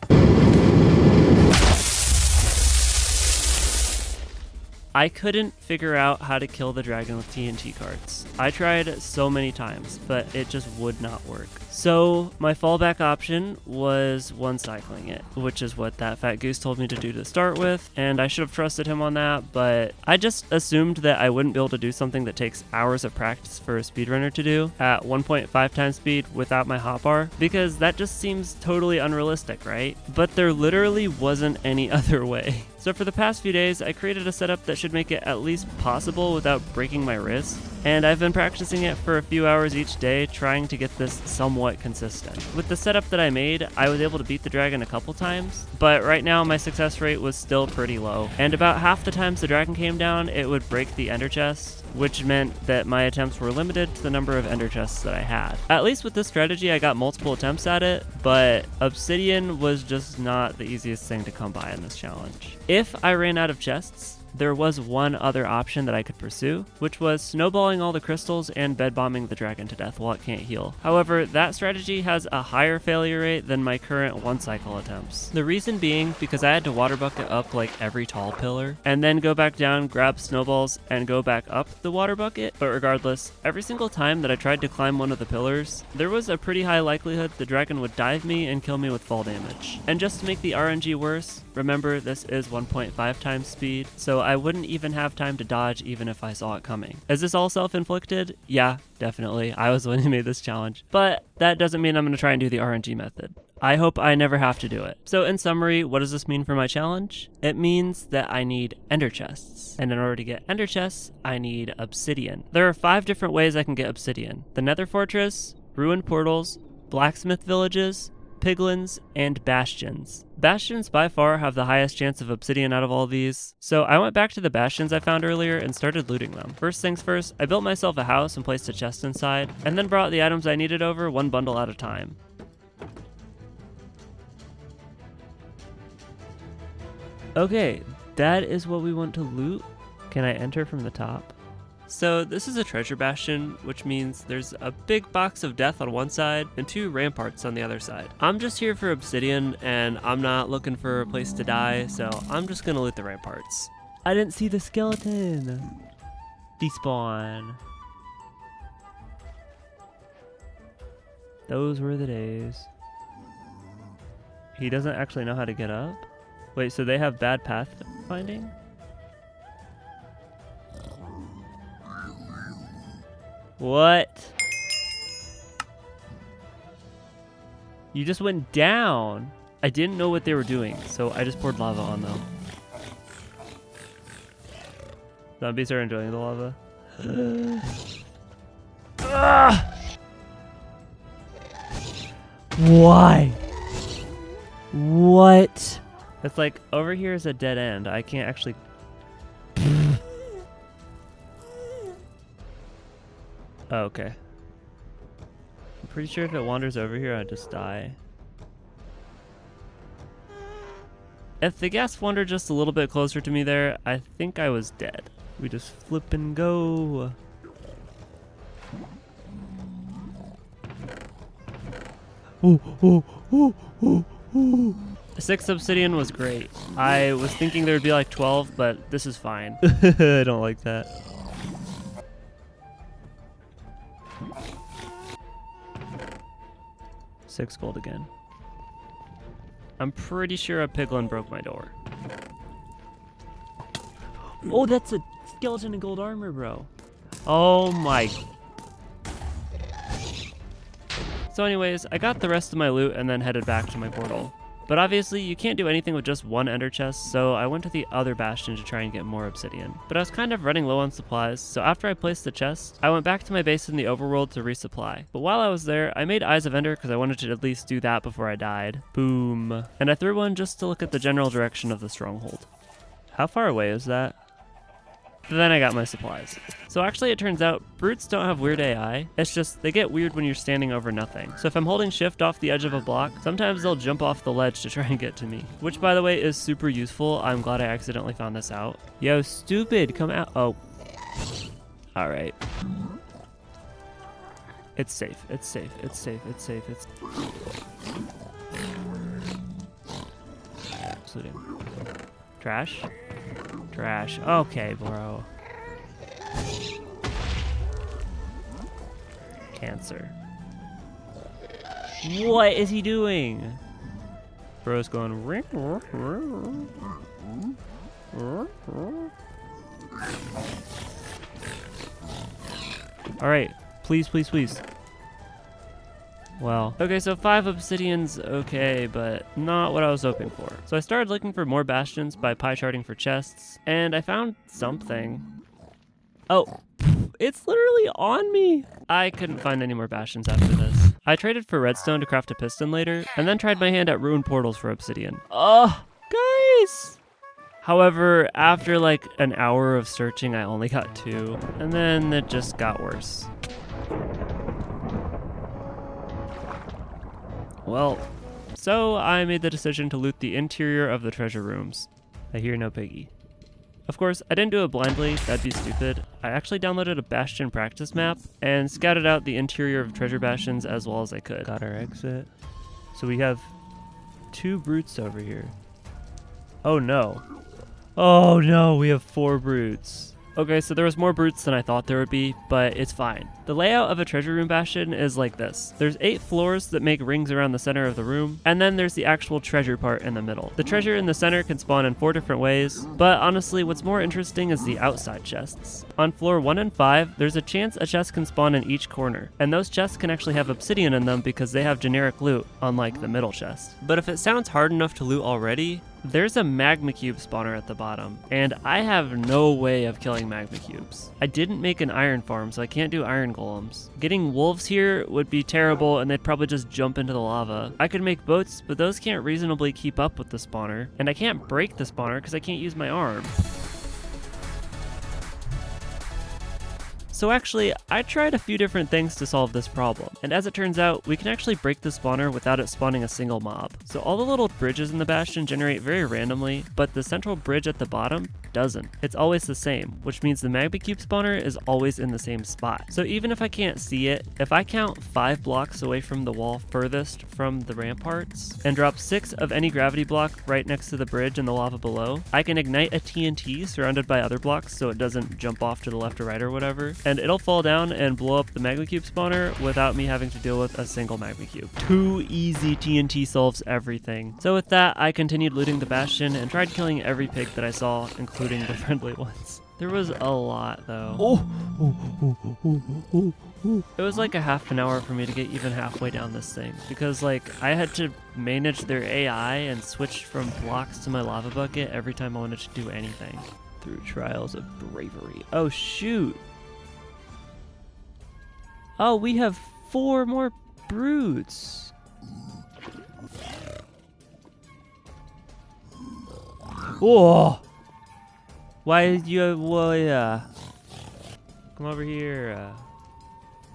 I couldn't figure out how to kill the dragon with TNT carts. I tried so many times, but it just would not work. So my fallback option was one cycling it, which is what that fat goose told me to do to start with, and I should have trusted him on that, but I just assumed that I wouldn't be able to do something that takes hours of practice for a speedrunner to do at 1.5 times speed without my hotbar, because that just seems totally unrealistic, right? But there literally wasn't any other way. So for the past few days, I created a setup that should make it at least possible without breaking my wrist, and I've been practicing it for a few hours each day, trying to get this somewhat consistent. With the setup that I made, I was able to beat the dragon a couple times, but right now my success rate was still pretty low, and about half the times the dragon came down, it would break the ender chest, which meant that my attempts were limited to the number of ender chests that I had. At least with this strategy, I got multiple attempts at it, but obsidian was just not the easiest thing to come by in this challenge. If I ran out of chests, there was one other option that I could pursue, which was snowballing all the crystals and bed bombing the dragon to death while it can't heal. However, that strategy has a higher failure rate than my current one cycle attempts. The reason being because I had to water bucket up like every tall pillar, and then go back down, grab snowballs, and go back up the water bucket. But regardless, every single time that I tried to climb one of the pillars, there was a pretty high likelihood the dragon would dive me and kill me with fall damage. And just to make the RNG worse, remember this is 1.5 times speed, so I wouldn't even have time to dodge even if I saw it coming. Is this all self-inflicted? Yeah, definitely. I was the one who made this challenge. But that doesn't mean I'm going to try and do the RNG method. I hope I never have to do it. So in summary, what does this mean for my challenge? It means that I need ender chests. And in order to get ender chests, I need obsidian. There are 5 different ways I can get obsidian: the Nether Fortress, ruined portals, blacksmith villages, piglins, and bastions. Bastions by far have the highest chance of obsidian out of all these, so I went back to the bastions I found earlier and started looting them. First things first, I built myself a house and placed a chest inside, and then brought the items I needed over one bundle at a time. Okay, that is what we want to loot. Can I enter from the top? So this is a treasure bastion, which means there's a big box of death on one side and 2 ramparts on the other side. I'm just here for obsidian, and I'm not looking for a place to die, so I'm just gonna loot the ramparts. I didn't see the skeleton. Despawn. Those were the days. He doesn't actually know how to get up? Wait, so they have bad path finding? What? You just went down. I didn't know what they were doing, so I just poured lava on them. Zombies are enjoying the lava. Why? What? It's like over here is a dead end. I can't actually... Oh, okay. I'm pretty sure if it wanders over here, I'd just die. If the gas wandered just a little bit closer to me there, I think I was dead. We just flip and go. Ooh, ooh, ooh, ooh, ooh. 6 obsidian was great. I was thinking there would be like 12, but this is fine. I don't like that. $6 gold again. I'm pretty sure a piglin broke my door. Oh, that's a skeleton in gold armor, bro. Oh my. So anyways, I got the rest of my loot and then headed back to my portal. But obviously, you can't do anything with just one ender chest, so I went to the other bastion to try and get more obsidian. But I was kind of running low on supplies, so after I placed the chest, I went back to my base in the overworld to resupply. But while I was there, I made Eyes of Ender because I wanted to at least do that before I died. Boom. And I threw one just to look at the general direction of the stronghold. How far away is that? Then I got my supplies. So actually it turns out brutes don't have weird AI. It's just they get weird when you're standing over nothing. So if I'm holding shift off the edge of a block, sometimes they'll jump off the ledge to try and get to me. Which by the way is super useful. I'm glad I accidentally found this out. Yo, stupid, come out. Oh. Alright. It's safe, it's safe, it's safe, it's safe, it's... Saluting. Trash? Trash. Okay, bro. Cancer. What is he doing? Bro's going... Alright. Please, please, please. Well, okay, so 5 obsidian's okay, but not what I was hoping for. So I started looking for more bastions by pie charting for chests, and I found something. Oh, it's literally on me. I couldn't find any more bastions after this. I traded for redstone to craft a piston later, and then tried my hand at ruined portals for obsidian. Oh, guys! However, after like an hour of searching, I only got 2, and then it just got worse. Well, so I made the decision to loot the interior of the treasure rooms. I hear no piggy. Of course, I didn't do it blindly, that'd be stupid. I actually downloaded a bastion practice map and scouted out the interior of treasure bastions as well as I could. Got our exit. So we have 2 brutes over here. Oh no. Oh no, we have 4 brutes. Okay, so there was more brutes than I thought there would be, but it's fine. The layout of a treasure room bastion is like this. There's 8 floors that make rings around the center of the room, and then there's the actual treasure part in the middle. The treasure in the center can spawn in 4 different ways, but honestly, what's more interesting is the outside chests. On floor 1 and 5, there's a chance a chest can spawn in each corner, and those chests can actually have obsidian in them because they have generic loot, unlike the middle chest. But if it sounds hard enough to loot already, there's a magma cube spawner at the bottom, and I have no way of killing magma cubes. I didn't make an iron farm, so I can't do iron golems. Getting wolves here would be terrible, and they'd probably just jump into the lava. I could make boats, but those can't reasonably keep up with the spawner, and I can't break the spawner because I can't use my arm. So actually, I tried a few different things to solve this problem, and as it turns out, we can actually break the spawner without it spawning a single mob. So all the little bridges in the bastion generate very randomly, but the central bridge at the bottom doesn't. It's always the same, which means the magma cube spawner is always in the same spot. So even if I can't see it, if I count 5 blocks away from the wall furthest from the ramparts, and drop 6 of any gravity block right next to the bridge and the lava below, I can ignite a TNT surrounded by other blocks so it doesn't jump off to the left or right or whatever, and it'll fall down and blow up the magma cube spawner without me having to deal with a single magma cube. Too easy. TNT solves everything. So with that, I continued looting the bastion and tried killing every pig that I saw, including the friendly ones. There was a lot though. It was like a half an hour for me to get even halfway down this thing, because like I had to manage their AI and switch from blocks to my lava bucket every time I wanted to do anything. Through trials of bravery. Oh shoot. Oh, we have 4 more brutes. Whoa! Why did you? Come over here.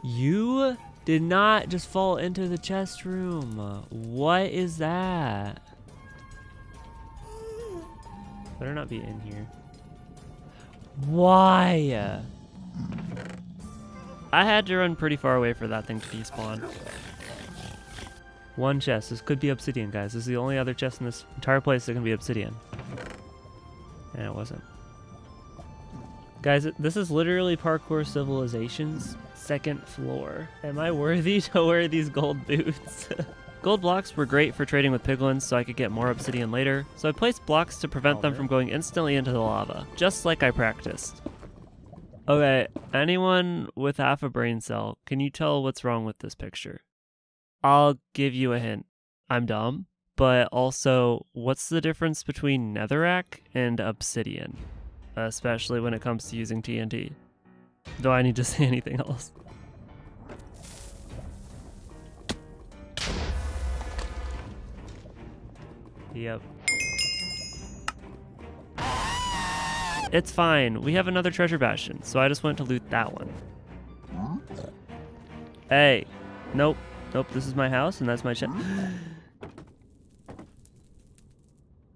You did not just fall into the chest room. What is that? Better not be in here. Why? I had to run pretty far away for that thing to despawn. 1 chest. This could be obsidian, guys. This is the only other chest in this entire place that can be obsidian. And it wasn't. Guys, this is literally Parkour Civilization's 2nd floor. Am I worthy to wear these gold boots? Gold blocks were great for trading with piglins so I could get more obsidian later, so I placed blocks to prevent them from going instantly into the lava, just like I practiced. Okay, anyone with half a brain cell, can you tell what's wrong with this picture? I'll give you a hint. I'm dumb, but also, what's the difference between netherrack and obsidian? Especially when it comes to using TNT. Do I need to say anything else? Yep. It's fine. We have another treasure bastion, so I just went to loot that one. Hey. Nope. Nope, this is my house, and that's my chest.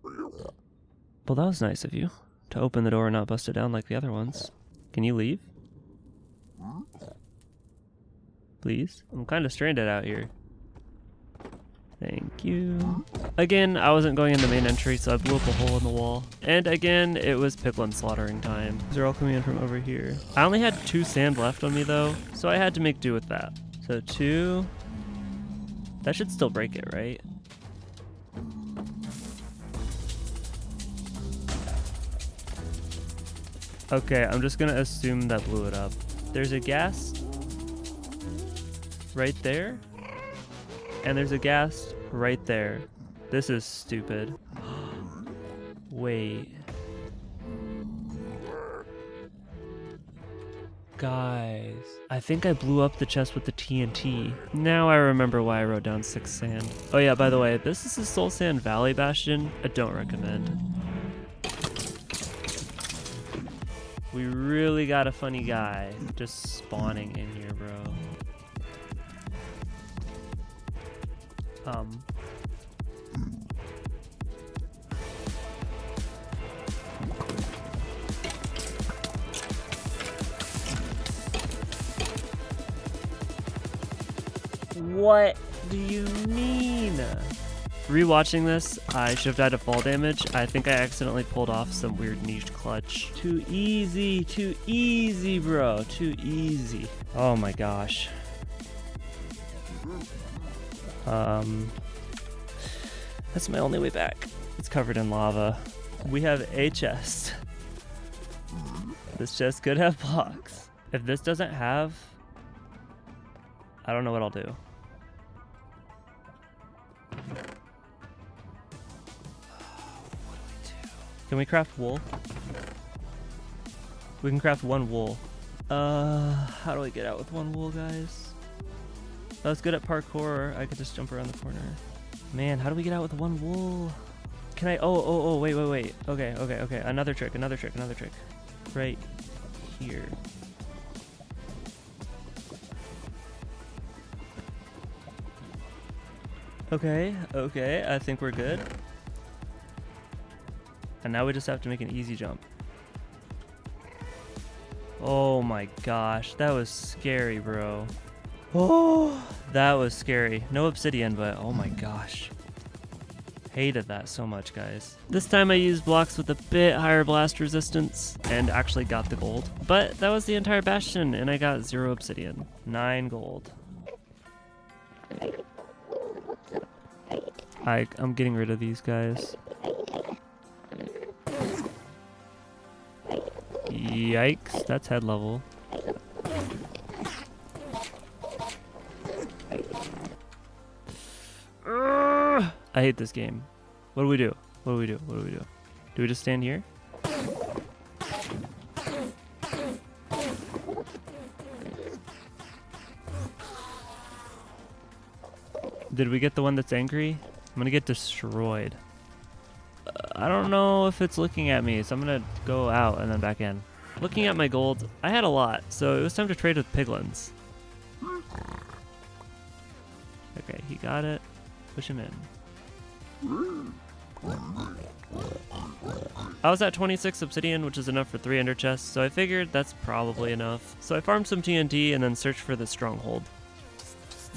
Well, that was nice of you, to open the door and not bust it down like the other ones. Can you leave? Please? I'm kind of stranded out here. Thank you. Again, I wasn't going in the main entry, so I blew up a hole in the wall. And again, it was piglin slaughtering time. They're all coming in from over here. I only had 2 sand left on me though, so I had to make do with that. So 2. That should still break it, right? Okay, I'm just gonna assume that blew it up. There's a gas right there. And there's a ghast right there. This is stupid. Wait. Guys, I think I blew up the chest with the TNT. Now I remember why I wrote down 6 sand. Oh yeah, by the way, this is the Soul Sand Valley Bastion. I don't recommend. We really got a funny guy just spawning in here, bro. What do you mean? Rewatching this, I should have died of fall damage. I think I accidentally pulled off some weird niche clutch. Too easy, bro. Too easy. Oh my gosh. That's my only way back. It's covered in lava. We have a chest. This chest could have blocks. If this doesn't have, I don't know what I'll do. Can we craft wool? We can craft 1 wool. How do I get out with 1 wool, guys? I was good at parkour. I could just jump around the corner. Man, how do we get out with 1 wool? Can I? Oh, wait. Okay. Another trick. Right here. Okay. I think we're good. And now we just have to make an easy jump. Oh my gosh, that was scary, bro. Oh, that was scary. No obsidian, but oh my gosh. Hated that so much, guys. This time I used blocks with a bit higher blast resistance and actually got the gold. But that was the entire bastion and I got 0 obsidian. 9 gold. I'm getting rid of these guys. Yikes, that's head level. I hate this game. What do we do? Do we just stand here? Did we get the one that's angry? I'm gonna get destroyed. I don't know if it's looking at me, so I'm gonna go out and then back in. Looking at my gold, I had a lot, so it was time to trade with piglins. Okay, he got it. Push him in. I was at 26 obsidian, which is enough for 3 ender chests, so I figured that's probably enough. So I farmed some TNT and then searched for the stronghold.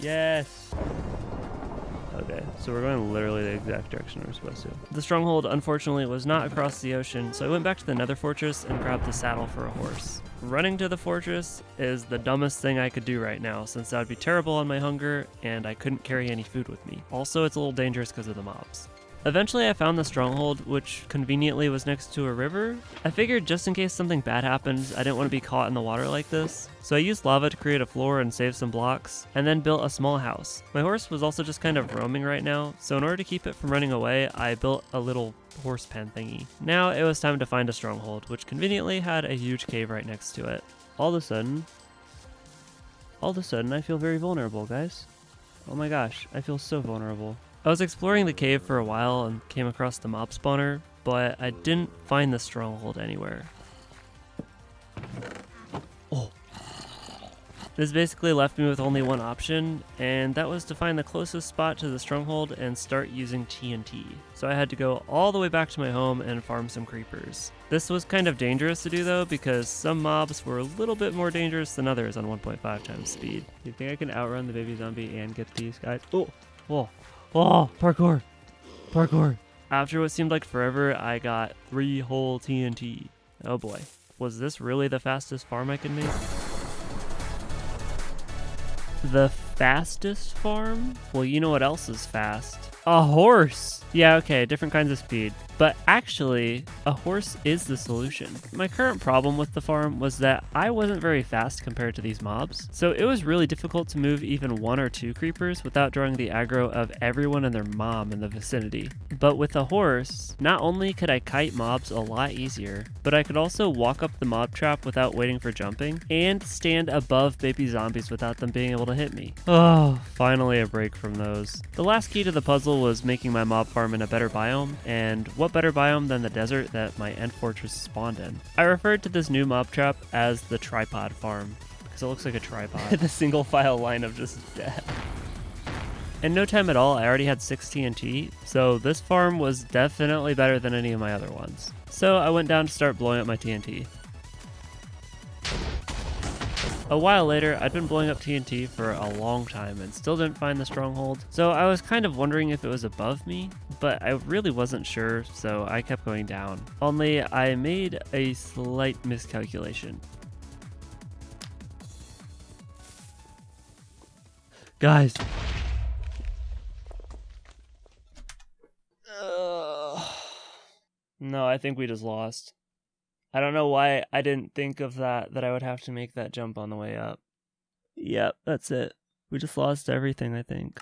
Yes! Okay, so we're going literally the exact direction we're supposed to. The stronghold, unfortunately, was not across the ocean, so I went back to the nether fortress and grabbed the saddle for a horse. Running to the fortress is the dumbest thing I could do right now, since that would be terrible on my hunger, and I couldn't carry any food with me. Also, it's a little dangerous because of the mobs. Eventually, I found the stronghold, which conveniently was next to a river. I figured just in case something bad happens, I didn't want to be caught in the water like this. So I used lava to create a floor and save some blocks, and then built a small house. My horse was also just kind of roaming right now, so in order to keep it from running away, I built a little horse pen thingy. Now it was time to find a stronghold, which conveniently had a huge cave right next to it. All of a sudden, I feel very vulnerable, guys. Oh my gosh, I feel so vulnerable. I was exploring the cave for a while and came across the mob spawner, but I didn't find the stronghold anywhere. Oh. This basically left me with only one option, and that was to find the closest spot to the stronghold and start using TNT. So I had to go all the way back to my home and farm some creepers. This was kind of dangerous to do though, because some mobs were a little bit more dangerous than others on 1.5 times speed. You think I can outrun the baby zombie and get these guys? Oh, whoa. Oh, parkour. After what seemed like forever, I got 3 whole TNT. Oh boy. Was this really the fastest farm I could make? The fastest farm? Well, you know what else is fast? A horse! Yeah, okay, different kinds of speed. But actually, a horse is the solution. My current problem with the farm was that I wasn't very fast compared to these mobs, so it was really difficult to move even 1 or 2 creepers without drawing the aggro of everyone and their mom in the vicinity. But with a horse, not only could I kite mobs a lot easier, but I could also walk up the mob trap without waiting for jumping, and stand above baby zombies without them being able to hit me. Oh, finally a break from those. The last key to the puzzle was making my mob farm in a better biome, and what better biome than the desert that my end fortress spawned in. I referred to this new mob trap as the tripod farm, because it looks like a tripod. The single file line of just death. In no time at all, I already had 6 TNT, so this farm was definitely better than any of my other ones. So I went down to start blowing up my TNT. A while later, I'd been blowing up TNT for a long time and still didn't find the stronghold, so I was kind of wondering if it was above me, but I really wasn't sure, so I kept going down. Only I made a slight miscalculation. Guys. No, I think we just lost. I don't know why I didn't think of that I would have to make that jump on the way up. Yep, that's it. We just lost everything, I think.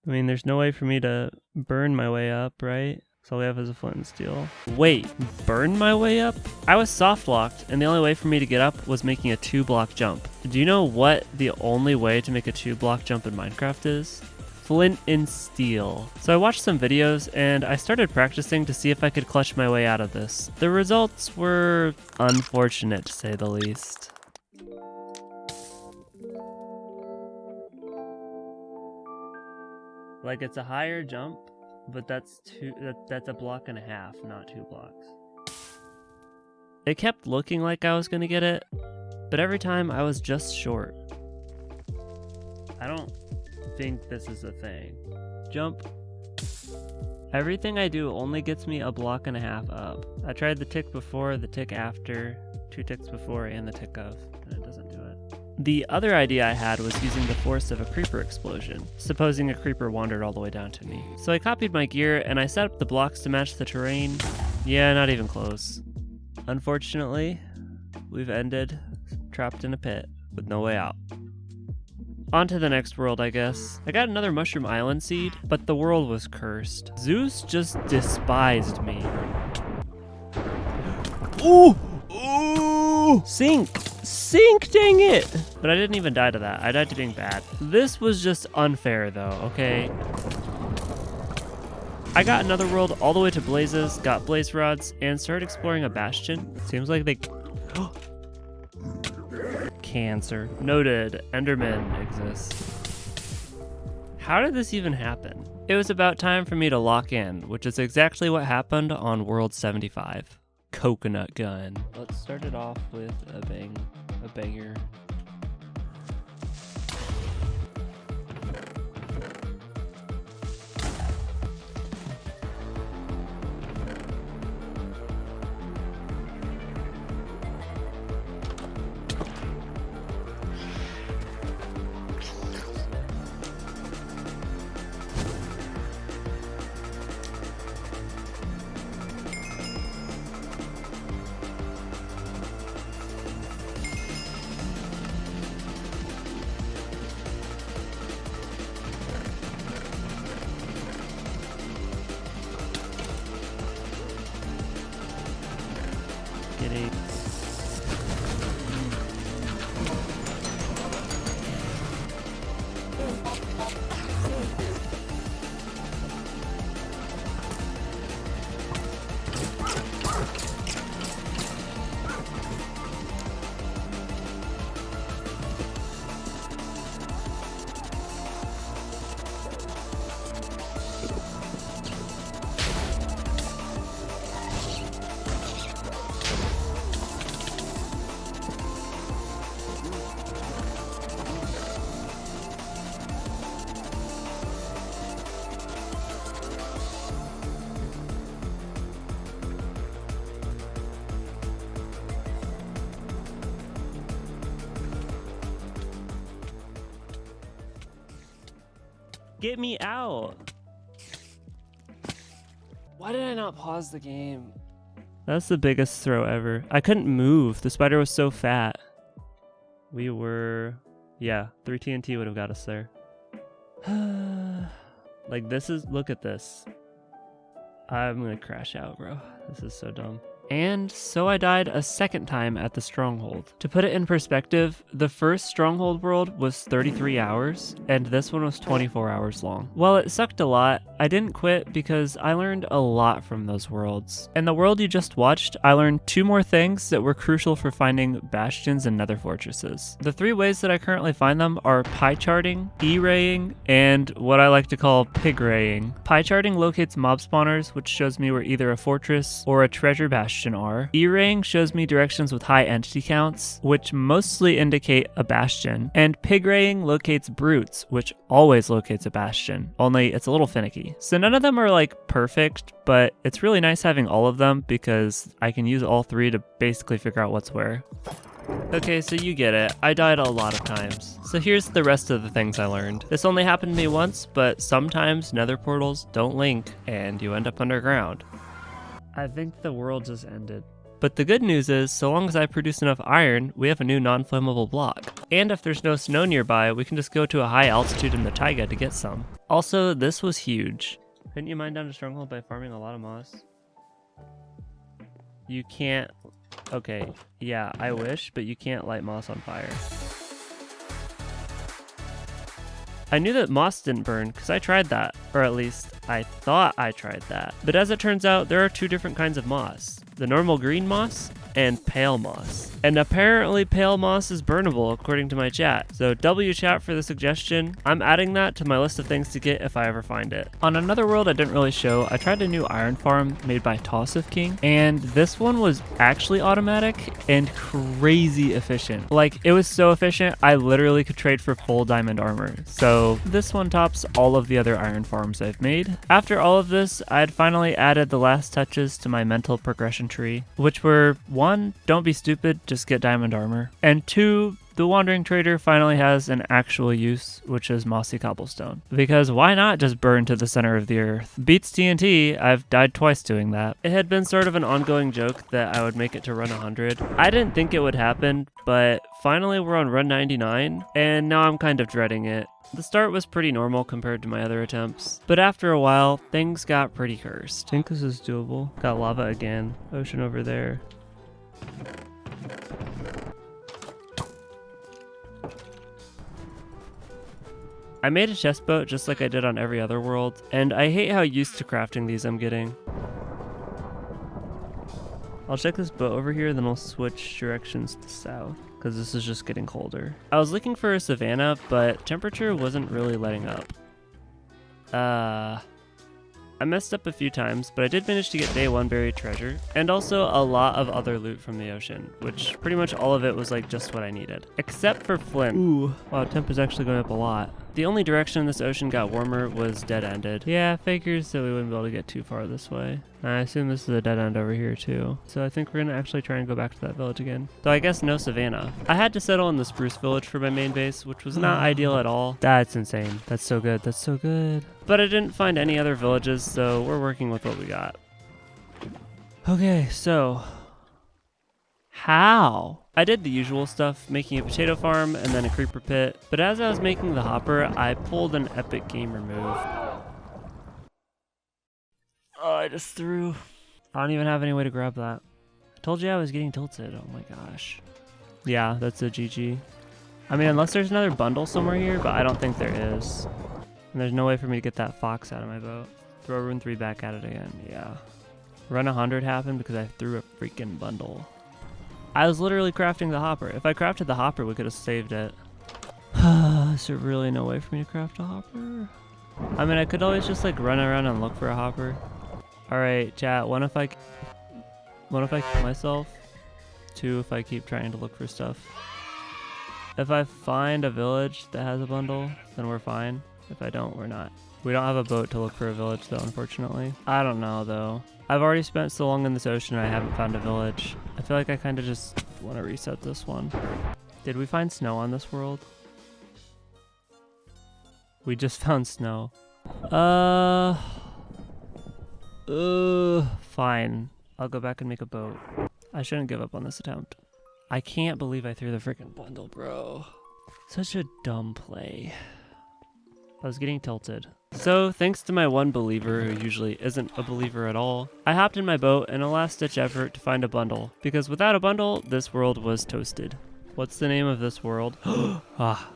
I mean, there's no way for me to burn my way up, right? So all we have is a flint and steel. Wait, burn my way up? I was soft locked, and the only way for me to get up was making a 2-block jump. Do you know what the only way to make a 2-block jump in Minecraft is? Flint and steel. So I watched some videos and I started practicing to see if I could clutch my way out of this. The results were unfortunate, to say the least. Like, it's a higher jump, but that's a block and a half, not 2 blocks. It kept looking like I was gonna get it, but every time I was just short. I don't think this is a thing. Jump. Everything I do only gets me a block and a half up. I tried the tick before, the tick after, 2 ticks before, and the tick of, and it doesn't do it. The other idea I had was using the force of a creeper explosion, supposing a creeper wandered all the way down to me. So I copied my gear and I set up the blocks to match the terrain. Yeah, not even close. Unfortunately, we've ended trapped in a pit with no way out. On to the next world, I guess. I got another mushroom island seed, but the world was cursed. Zeus just despised me. Ooh! Ooh! Sink! Sink, dang it! But I didn't even die to that. I died to being bad. This was just unfair, though, okay? I got another world all the way to blazes, got blaze rods, and started exploring a bastion. Seems like they... Cancer. Noted. Enderman exists. How did this even happen? It was about time for me to lock in, which is exactly what happened on World 75. Coconut gun. Let's start it off with a banger. Getting... Get me out! Why did I not pause the game? That's the biggest throw ever. I couldn't move. The spider was so fat. We were... Yeah, 3 TNT would have got us there. Like, this is... Look at this. I'm gonna crash out, bro. This is so dumb. And so I died a second time at the stronghold. To put it in perspective, the first stronghold world was 33 hours, and this one was 24 hours long. While it sucked a lot, I didn't quit because I learned a lot from those worlds. In the world you just watched, I learned 2 more things that were crucial for finding bastions and nether fortresses. The 3 ways that I currently find them are pie charting, E-raying, and what I like to call pig raying. Pie charting locates mob spawners, which shows me where either a fortress or a treasure bastion are. E-raying shows me directions with high entity counts, which mostly indicate a bastion. And pig raying locates brutes, which always locates a bastion, only it's a little finicky. So none of them are like perfect, but it's really nice having all of them because I can use all 3 to basically figure out what's where. Okay, so you get it. I died a lot of times. So here's the rest of the things I learned. This only happened to me once, but sometimes nether portals don't link and you end up underground. I think the world just ended. But the good news is, so long as I produce enough iron, we have a new non-flammable block. And if there's no snow nearby, we can just go to a high altitude in the taiga to get some. Also, this was huge. Couldn't you mine down a stronghold by farming a lot of moss? You can't... Okay, yeah, I wish, but you can't light moss on fire. I knew that moss didn't burn because I tried that, or at least I thought I tried that. But as it turns out, there are 2 different kinds of moss. The normal green moss and pale moss. And apparently pale moss is burnable according to my chat. So W chat for the suggestion. I'm adding that to my list of things to get if I ever find it. On another world I didn't really show, I tried a new iron farm made by Toss of King, and this one was actually automatic and crazy efficient. Like, it was so efficient I literally could trade for full diamond armor. So this one tops all of the other iron farms I've made. After all of this, I had finally added the last touches to my mental progression tree, which were 1, don't be stupid, just get diamond armor, and 2, the Wandering Trader finally has an actual use, which is mossy cobblestone. Because why not just burn to the center of the earth? Beats TNT, I've died twice doing that. It had been sort of an ongoing joke that I would make it to run 100. I didn't think it would happen, but finally we're on run 99, and now I'm kind of dreading it. The start was pretty normal compared to my other attempts, but after a while, things got pretty cursed. I think this is doable. Got lava again. Ocean over there. I made a chest boat just like I did on every other world, and I hate how used to crafting these I'm getting. I'll check this boat over here, then I'll switch directions to south, because this is just getting colder. I was looking for a savanna, but temperature wasn't really letting up. I messed up a few times, but I did manage to get day 1 buried treasure, and also a lot of other loot from the ocean, which pretty much all of it was like just what I needed. Except for flint. Ooh, wow, temp is actually going up a lot. The only direction this ocean got warmer was dead-ended. Yeah, figures that we wouldn't be able to get too far this way. I assume this is a dead end over here too. So I think we're gonna actually try and go back to that village again. So I guess no savanna. I had to settle in the spruce village for my main base, which was not ideal at all. That's insane. That's so good. That's so good. But I didn't find any other villages, so we're working with what we got. Okay, so how? I did the usual stuff, making a potato farm and then a creeper pit, but as I was making the hopper, I pulled an epic gamer move. Oh, I just threw. I don't even have any way to grab that. I told you I was getting tilted. Oh my gosh. Yeah, that's a GG. I mean, unless there's another bundle somewhere here, but I don't think there is. And there's no way for me to get that fox out of my boat. Throw rune 3 back at it again. Yeah. Run 100 happened because I threw a freaking bundle. I was literally crafting the hopper. If I crafted the hopper, we could have saved it. Is there really no way for me to craft a hopper? I mean, I could always just like run around and look for a hopper. Alright, chat, one if I kill myself, 2 if I keep trying to look for stuff. If I find a village that has a bundle, then we're fine. If I don't, we're not. We don't have a boat to look for a village though, unfortunately. I don't know though. I've already spent so long in this ocean and I haven't found a village. I feel like I kind of just want to reset this one. Did we find snow on this world? We just found snow. Fine. I'll go back and make a boat. I shouldn't give up on this attempt. I can't believe I threw the freaking bundle, bro. Such a dumb play. I was getting tilted. So, thanks to my one believer who usually isn't a believer at all, I hopped in my boat in a last-ditch effort to find a bundle, because without a bundle, this world was toasted. What's the name of this world? Ah.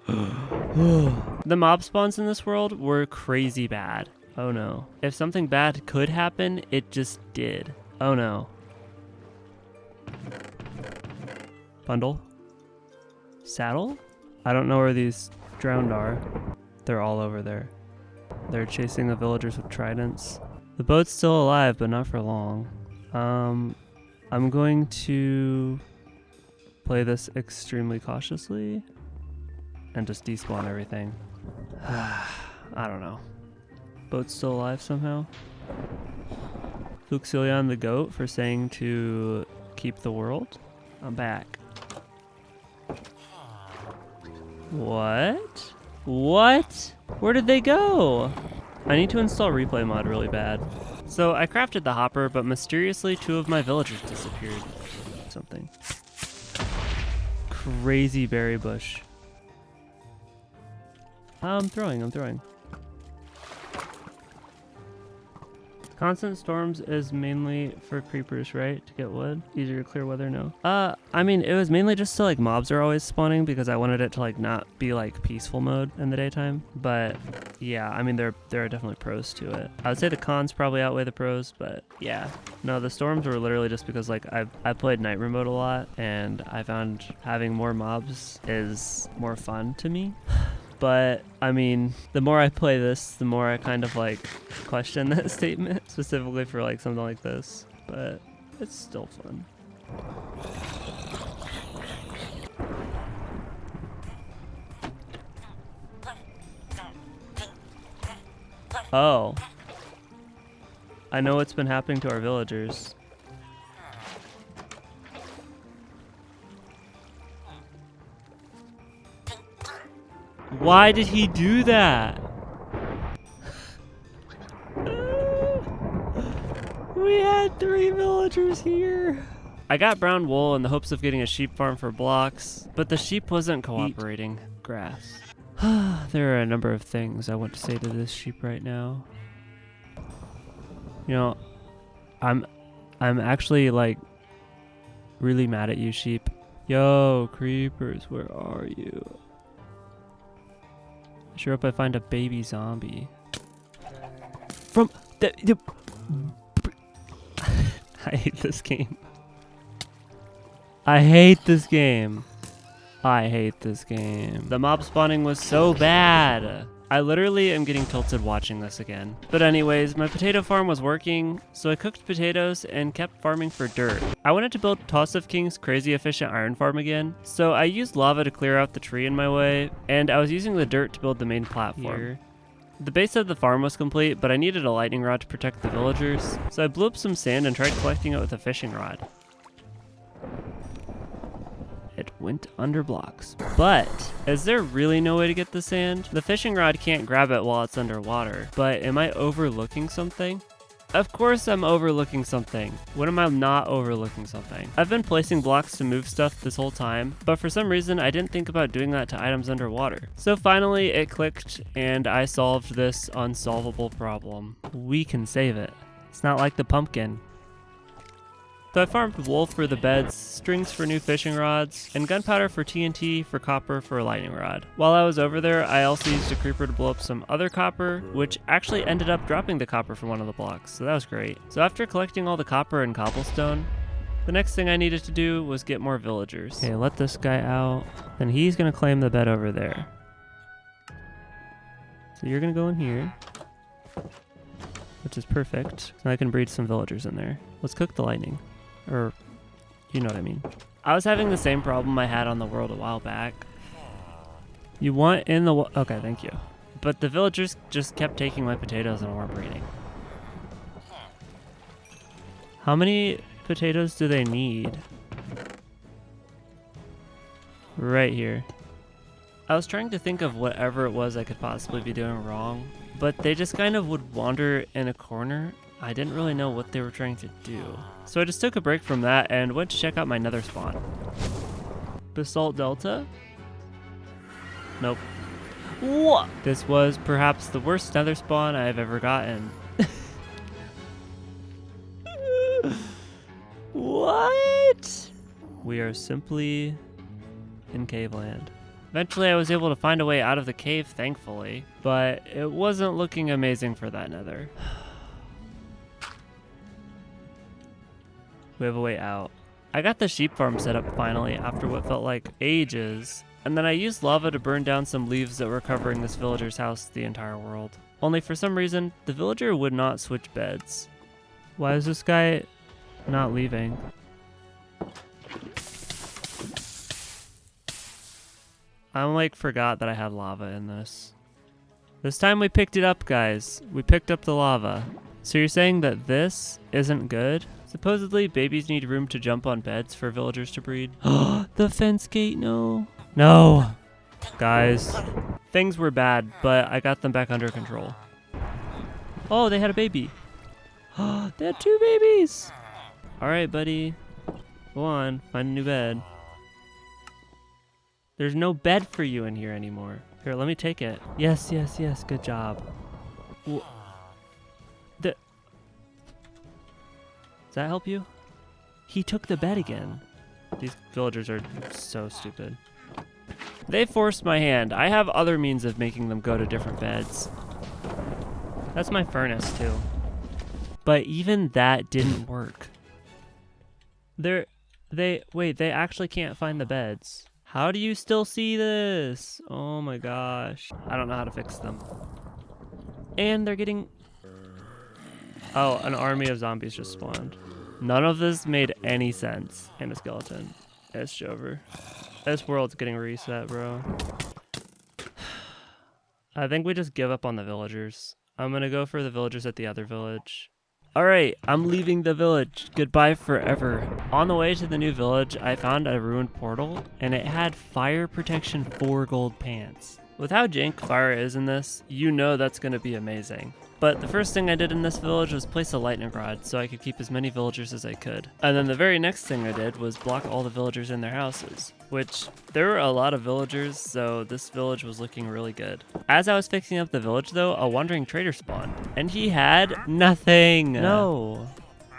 The mob spawns in this world were crazy bad. Oh no. If something bad could happen, it just did. Oh no. Bundle? Saddle? I don't know where these drowned are. They're all over there. They're chasing the villagers with tridents. The boat's still alive, but not for long. I'm going to play this extremely cautiously and just despawn everything. I don't know. Boat's still alive somehow. Luxilion the goat for saying to keep the world. I'm back. What? What? Where did they go? I need to install replay mod really bad. So I crafted the hopper, but mysteriously 2 of my villagers disappeared. Something. Crazy berry bush. I'm throwing. Constant storms is mainly for creepers, right? To get wood? Easier to clear weather? No. I mean, it was mainly just so like mobs are always spawning because I wanted it to like not be like peaceful mode in the daytime. But yeah, I mean, there are definitely pros to it. I would say the cons probably outweigh the pros, but yeah. No, the storms were literally just because like I played night mode a lot and I found having more mobs is more fun to me. But, I mean, the more I play this, the more I kind of, like, question that statement, specifically for, like, something like this. But it's still fun. Oh. I know what's been happening to our villagers. Why did he do that? We had 3 villagers here. I got brown wool in the hopes of getting a sheep farm for blocks, but the sheep wasn't cooperating. Grass. There are a number of things I want to say to this sheep right now. You know, I'm actually like really mad at you, sheep. Yo, creepers, where are you? I sure hope I find a baby zombie. From the I hate this game. I hate this game. The mob spawning was so bad. I literally am getting tilted watching this again. But anyways, my potato farm was working, so I cooked potatoes and kept farming for dirt. I wanted to build Toss of King's crazy efficient iron farm again, so I used lava to clear out the tree in my way, and I was using the dirt to build the main platform. Here. The base of the farm was complete, but I needed a lightning rod to protect the villagers, so I blew up some sand and tried collecting it with a fishing rod. It went under blocks. But, is there really no way to get the sand? The fishing rod can't grab it while it's underwater. But am I overlooking something? Of course I'm overlooking something. When am I not overlooking something? I've been placing blocks to move stuff this whole time, but for some reason I didn't think about doing that to items underwater. So finally it clicked and I solved this unsolvable problem. We can save it. It's not like the pumpkin. So I farmed wool for the beds, strings for new fishing rods, and gunpowder for TNT, for copper, for a lightning rod. While I was over there, I also used a creeper to blow up some other copper, which actually ended up dropping the copper from one of the blocks, so that was great. So after collecting all the copper and cobblestone, the next thing I needed to do was get more villagers. Okay, let this guy out, then he's gonna claim the bed over there. So you're gonna go in here, which is perfect. So I can breed some villagers in there. Let's cook the lightning. Or, you know what I mean. I was having the same problem I had on the world a while back. You want in the okay, thank you. But the villagers just kept taking my potatoes and weren't breeding. How many potatoes do they need? Right here. I was trying to think of whatever it was I could possibly be doing wrong, but they just kind of would wander in a corner. I didn't really know what they were trying to do. So I just took a break from that and went to check out my nether spawn. Basalt Delta? Nope. What? This was perhaps the worst nether spawn I've ever gotten. What? We are simply in cave land. Eventually I was able to find a way out of the cave, thankfully, but it wasn't looking amazing for that nether. We have a way out. I got the sheep farm set up finally after what felt like ages, and then I used lava to burn down some leaves that were covering this villager's house the entire world. Only for some reason, the villager would not switch beds. Why is this guy not leaving? I like forgot that I had lava in this. This time we picked it up, guys. We picked up the lava. So you're saying that this isn't good? Supposedly, babies need room to jump on beds for villagers to breed. The fence gate, no. No. Guys, things were bad, but I got them back under control. Oh, they had a baby. They had 2 babies. All right, buddy. Go on, find a new bed. There's no bed for you in here anymore. Here, let me take it. Yes, yes, yes, good job. Does that help you? He took the bed again. These villagers are so stupid. They forced my hand. I have other means of making them go to different beds. That's my furnace too. But even that didn't work. They actually can't find the beds. How do you still see this? Oh my gosh. I don't know how to fix them. And they're getting... Oh, an army of zombies just spawned. None of this made any sense. And a skeleton. It's over. This world's getting reset, bro. I think we just give up on the villagers. I'm gonna go for the villagers at the other village. Alright, I'm leaving the village. Goodbye forever. On the way to the new village, I found a ruined portal, and it had fire protection 4 gold pants. With how jank fire is in this, you know that's gonna be amazing. But the first thing I did in this village was place a lightning rod so I could keep as many villagers as I could. And then the very next thing I did was block all the villagers in their houses, which there were a lot of villagers, so this village was looking really good. As I was fixing up the village though, a wandering trader spawned, and he had nothing. No.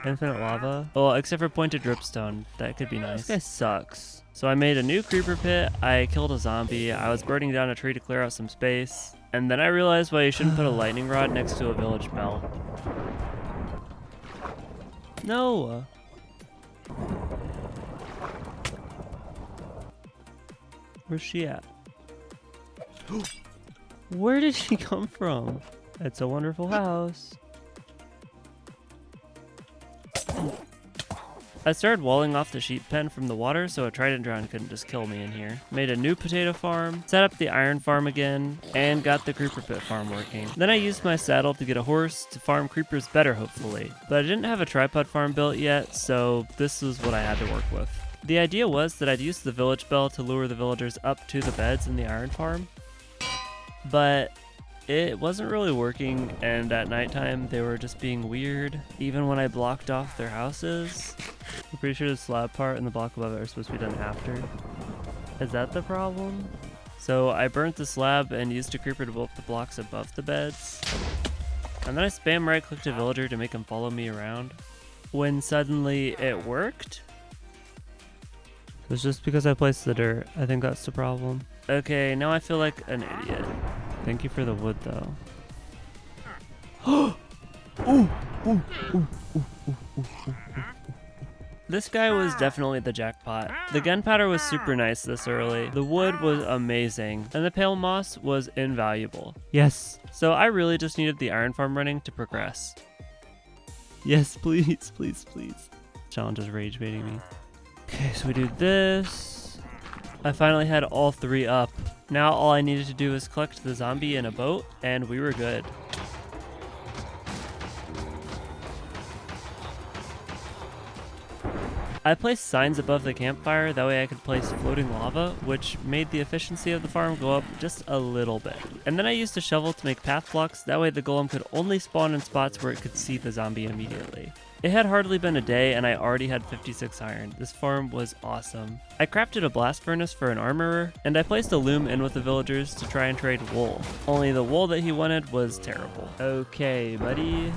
Infinite lava? Well, except for pointed dripstone. That could be nice. This guy sucks. So I made a new creeper pit, I killed a zombie, I was burning down a tree to clear out some space, and then I realized why you shouldn't put a lightning rod next to a village bell. No! Where's she at? Where did she come from? It's a wonderful house. I started walling off the sheep pen from the water so a trident drown couldn't just kill me in here. Made a new potato farm, set up the iron farm again, and got the creeper pit farm working. Then I used my saddle to get a horse to farm creepers better hopefully. But I didn't have a tripod farm built yet, so this was what I had to work with. The idea was that I'd use the village bell to lure the villagers up to the beds in the iron farm. But it wasn't really working, and at nighttime they were just being weird, even when I blocked off their houses. I'm pretty sure the slab part and the block above it are supposed to be done after. Is that the problem? So I burnt the slab and used a creeper to blow up the blocks above the beds. And then I spam right-clicked a villager to make him follow me around. When suddenly it worked? It's just because I placed the dirt. I think that's the problem. Okay, now I feel like an idiot. Thank you for the wood, though. This guy was definitely the jackpot. The gunpowder was super nice this early. The wood was amazing. And the pale moss was invaluable. Yes. So I really just needed the iron farm running to progress. Yes, please, please, please. Challenge is rage baiting me. Okay, so we do this. I finally had all 3 up. Now all I needed to do was collect the zombie in a boat, and we were good. I placed signs above the campfire, that way I could place floating lava, which made the efficiency of the farm go up just a little bit. And then I used a shovel to make path blocks, that way the golem could only spawn in spots where it could see the zombie immediately. It had hardly been a day and I already had 56 iron. This farm was awesome. I crafted a blast furnace for an armorer, and I placed a loom in with the villagers to try and trade wool. Only the wool that he wanted was terrible. Okay, buddy.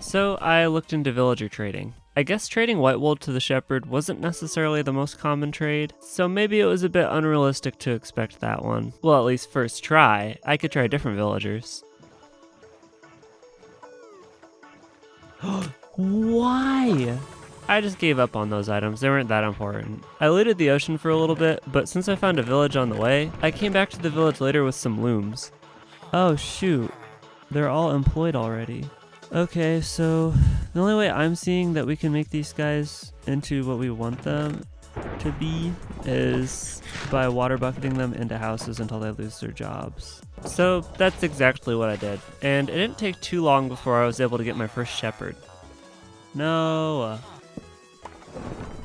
So I looked into villager trading. I guess trading white wool to the shepherd wasn't necessarily the most common trade, so maybe it was a bit unrealistic to expect that one. Well, at least first try. I could try different villagers. Why? I just gave up on those items, they weren't that important. I looted the ocean for a little bit, but since I found a village on the way, I came back to the village later with some looms. Oh shoot, they're all employed already. Okay, so the only way I'm seeing that we can make these guys into what we want them to be is by water bucketing them into houses until they lose their jobs. So that's exactly what I did, and it didn't take too long before I was able to get my first shepherd. No.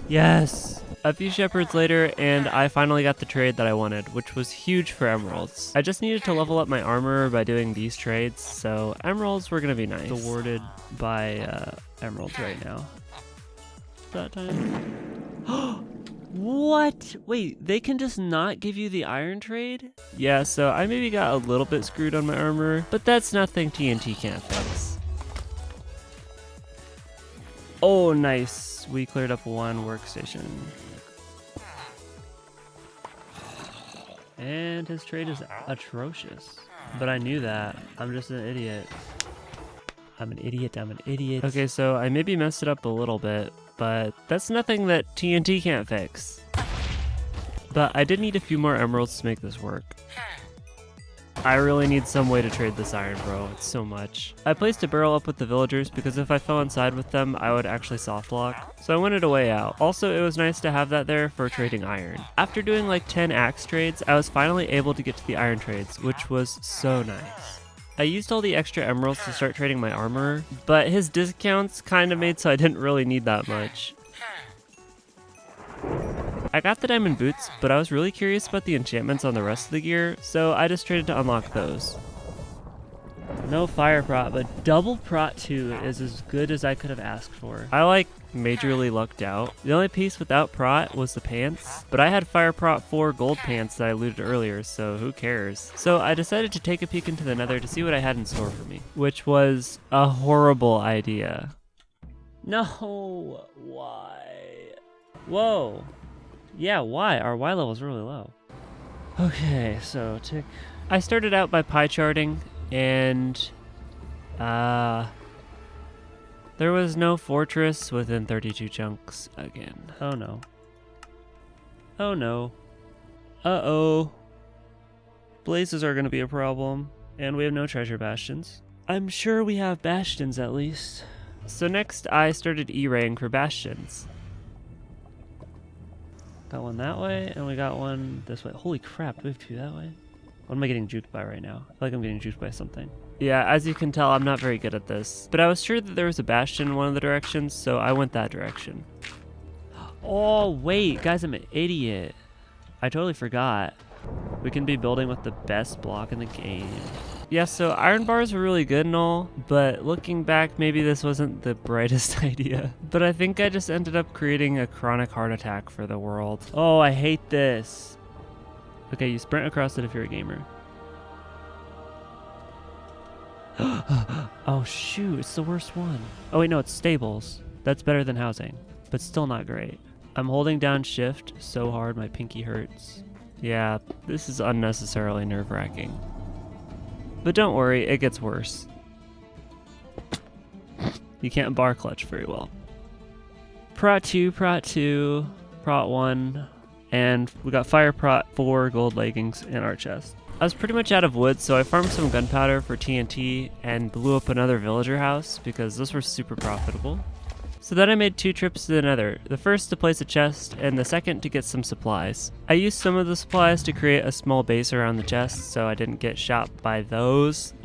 Yes. A few shepherds later, and I finally got the trade that I wanted, which was huge for emeralds. I just needed to level up my armor by doing these trades, so emeralds were gonna be nice. Awarded by emeralds right now. That time. What? Wait, they can just not give you the iron trade? Yeah, so I maybe got a little bit screwed on my armor, but that's nothing TNT can't fix. Oh, nice. We cleared up one workstation. And his trade is atrocious. But I knew that. I'm just an idiot. I'm an idiot. Okay, so I maybe messed it up a little bit, but that's nothing that TNT can't fix. But I did need a few more emeralds to make this work. I really need some way to trade this iron, bro. It's so much. I placed a barrel up with the villagers because if I fell inside with them, I would actually soft lock. So I wanted a way out. Also, it was nice to have that there for trading iron. After doing like 10 axe trades, I was finally able to get to the iron trades, which was so nice. I used all the extra emeralds to start trading my armor, but his discounts kind of made so I didn't really need that much. I got the diamond boots, but I was really curious about the enchantments on the rest of the gear, so I just traded to unlock those. No fire prot, but double prot 2 is as good as I could have asked for. I like majorly lucked out. The only piece without prot was the pants, but I had fire prot 4 gold pants that I looted earlier, so who cares? So I decided to take a peek into the nether to see what I had in store for me, which was a horrible idea. No, why? Whoa. Yeah, why? Our Y level is really low. Okay, so tick. I started out by pie charting, and there was no fortress within 32 chunks again. Oh no. Oh no. Uh-oh. Blazes are gonna be a problem, and we have no treasure bastions. I'm sure we have bastions at least. So next I started E-raying for bastions. Got one that way, and we got one this way. Holy crap, do we have two that way? What am I getting juked by right now? I feel like I'm getting juked by something. Yeah, as you can tell, I'm not very good at this. But I was sure that there was a bastion in one of the directions, so I went that direction. Oh, wait, guys, I'm an idiot. I totally forgot. We can be building with the best block in the game. Yeah, so iron bars were really good and all, but looking back, maybe this wasn't the brightest idea. But I think I just ended up creating a chronic heart attack for the world. Oh, I hate this. Okay, you sprint across it if you're a gamer. Oh shoot, it's the worst one. Oh wait, no, it's stables. That's better than housing, but still not great. I'm holding down shift so hard my pinky hurts. Yeah, this is unnecessarily nerve-wracking. But don't worry, it gets worse. You can't bar clutch very well. Prot 2, Prot 1, and we got Fire Prot 4 gold leggings in our chest. I was pretty much out of wood, so I farmed some gunpowder for TNT and blew up another villager house because those were super profitable. So then I made 2 trips to the nether, the first to place a chest and the second to get some supplies. I used some of the supplies to create a small base around the chest so I didn't get shot by those.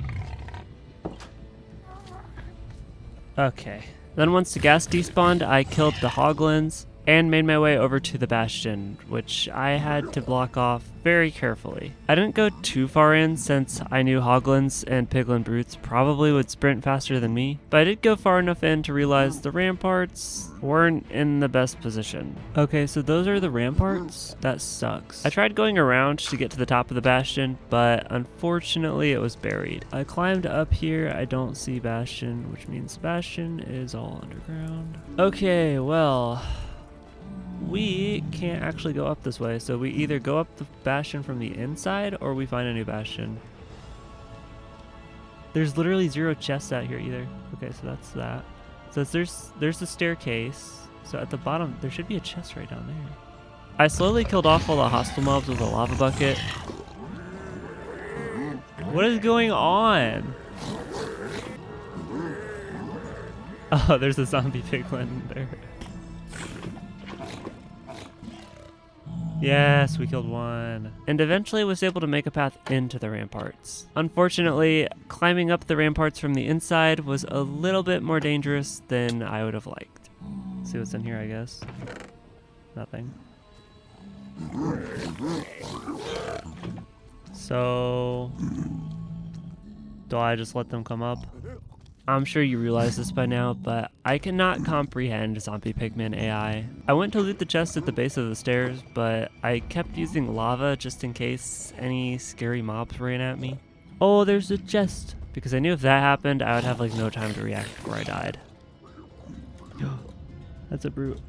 Okay. Then once the ghast despawned, I killed the hoglins and made my way over to the bastion, which I had to block off very carefully. I didn't go too far in since I knew hoglins and piglin brutes probably would sprint faster than me, but I did go far enough in to realize the ramparts weren't in the best position. Okay, so those are the ramparts? That sucks. I tried going around to get to the top of the bastion, but unfortunately it was buried. I climbed up here, I don't see bastion, which means bastion is all underground. Okay, well, we can't actually go up this way, so we either go up the bastion from the inside or we find a new bastion. There's literally 0 chests out here either. Okay, so that's that. So there's the staircase. So at the bottom, there should be a chest right down there. I slowly killed off all the hostile mobs with a lava bucket. What is going on? Oh, there's a zombie piglin there. Yes, we killed one. And eventually was able to make a path into the ramparts. Unfortunately, climbing up the ramparts from the inside was a little bit more dangerous than I would have liked. See what's in here, I guess. Nothing. So, do I just let them come up? I'm sure you realize this by now, but I cannot comprehend zombie pigman AI. I went to loot the chest at the base of the stairs, but I kept using lava just in case any scary mobs ran at me. Oh, there's a chest! Because I knew if that happened, I would have like no time to react before I died. That's a brute.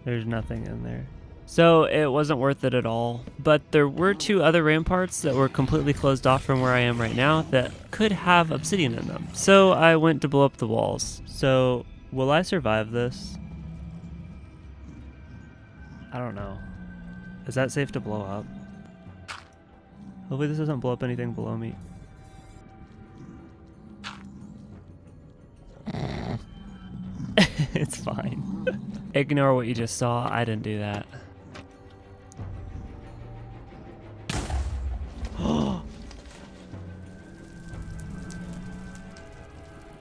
There's nothing in there. So it wasn't worth it at all, but there were 2 other ramparts that were completely closed off from where I am right now that could have obsidian in them. So I went to blow up the walls. So will I survive this? I don't know. Is that safe to blow up? Hopefully this doesn't blow up anything below me. It's fine. Ignore what you just saw. I didn't do that.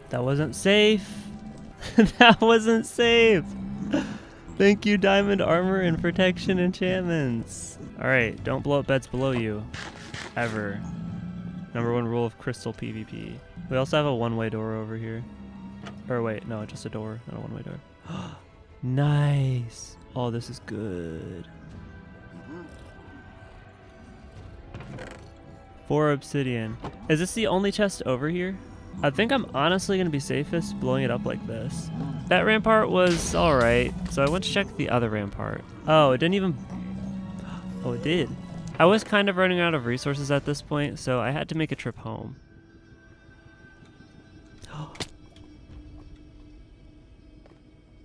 That wasn't safe. That wasn't safe. Thank you, diamond armor and protection enchantments. Alright, don't blow up beds below you. Ever. #1 rule of crystal PvP. We also have a one-way door over here. Or wait, no, just a door, not a one-way door. Nice. Oh, this is good. 4 obsidian. Is this the only chest over here? I think I'm honestly going to be safest blowing it up like this. That rampart was alright, so I went to check the other rampart. Oh, it didn't even... Oh, it did. I was kind of running out of resources at this point, so I had to make a trip home.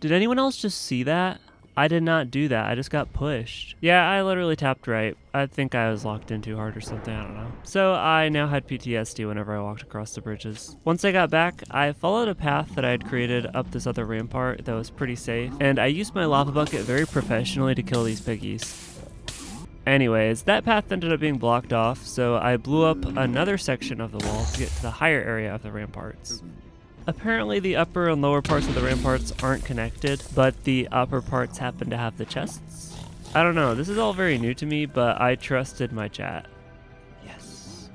Did anyone else just see that? I did not do that. I just got pushed. Yeah, I literally tapped right. I think I was locked in too hard or something. I don't know. So I now had PTSD whenever I walked across the bridges. Once I got back, I followed a path that I had created up this other rampart that was pretty safe. And I used my lava bucket very professionally to kill these piggies. Anyways, that path ended up being blocked off, so I blew up another section of the wall to get to the higher area of the ramparts. Apparently the upper and lower parts of the ramparts aren't connected, but the upper parts happen to have the chests. I don't know, this is all very new to me, but I trusted my chat. Yes.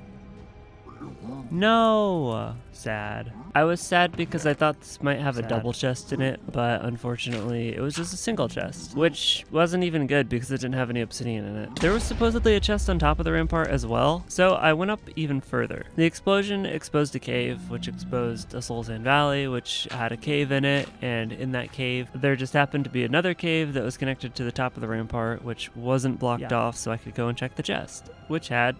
No! Sad. I was sad because I thought this might have a double chest in it, but unfortunately it was just a single chest, which wasn't even good because it didn't have any obsidian in it. There was supposedly a chest on top of the rampart as well, so I went up even further. The explosion exposed a cave, which exposed a soul sand valley, which had a cave in it, and in that cave there just happened to be another cave that was connected to the top of the rampart, which wasn't blocked off, so I could go and check the chest, which had...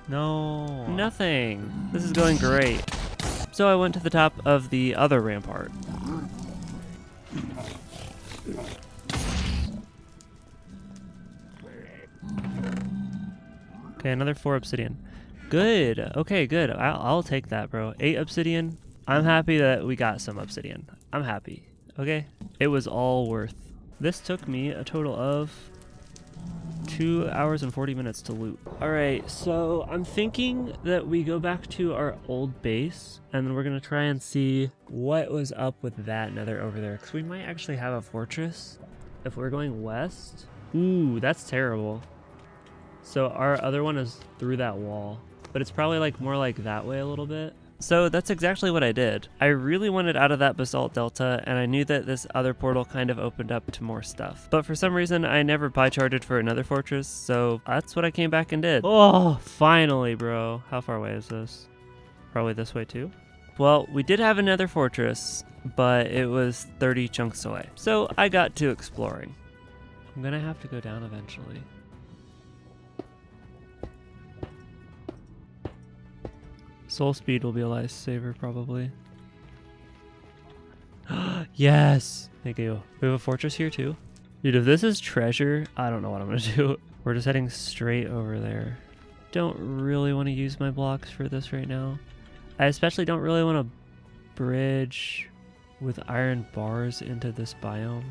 No. Nothing. This is going great. So I went to the top of the other rampart. Okay, another 4 obsidian. Good. Okay, good. I'll take that, bro. 8 obsidian. I'm happy that we got some obsidian. I'm happy. Okay? It was all worth. This took me a total of 2 hours and 40 minutes to loot. All right, so I'm thinking that we go back to our old base and then we're gonna try and see what was up with that nether over there, because we might actually have a fortress if we're going west. Ooh, that's terrible. So our other one is through that wall, but it's probably like more like that way a little bit. So that's exactly what I did. I really wanted out of that basalt delta, and I knew that this other portal kind of opened up to more stuff. But for some reason, I never pie charted for another fortress, so that's what I came back and did. Oh, finally, bro. How far away is this? Probably this way too? Well, we did have another fortress, but it was 30 chunks away. So I got to exploring. I'm gonna have to go down eventually. Soul speed will be a lifesaver, probably. Yes! Thank you. We have a fortress here, too. Dude, if this is treasure, I don't know what I'm gonna do. We're just heading straight over there. Don't really want to use my blocks for this right now. I especially don't really want to bridge with iron bars into this biome,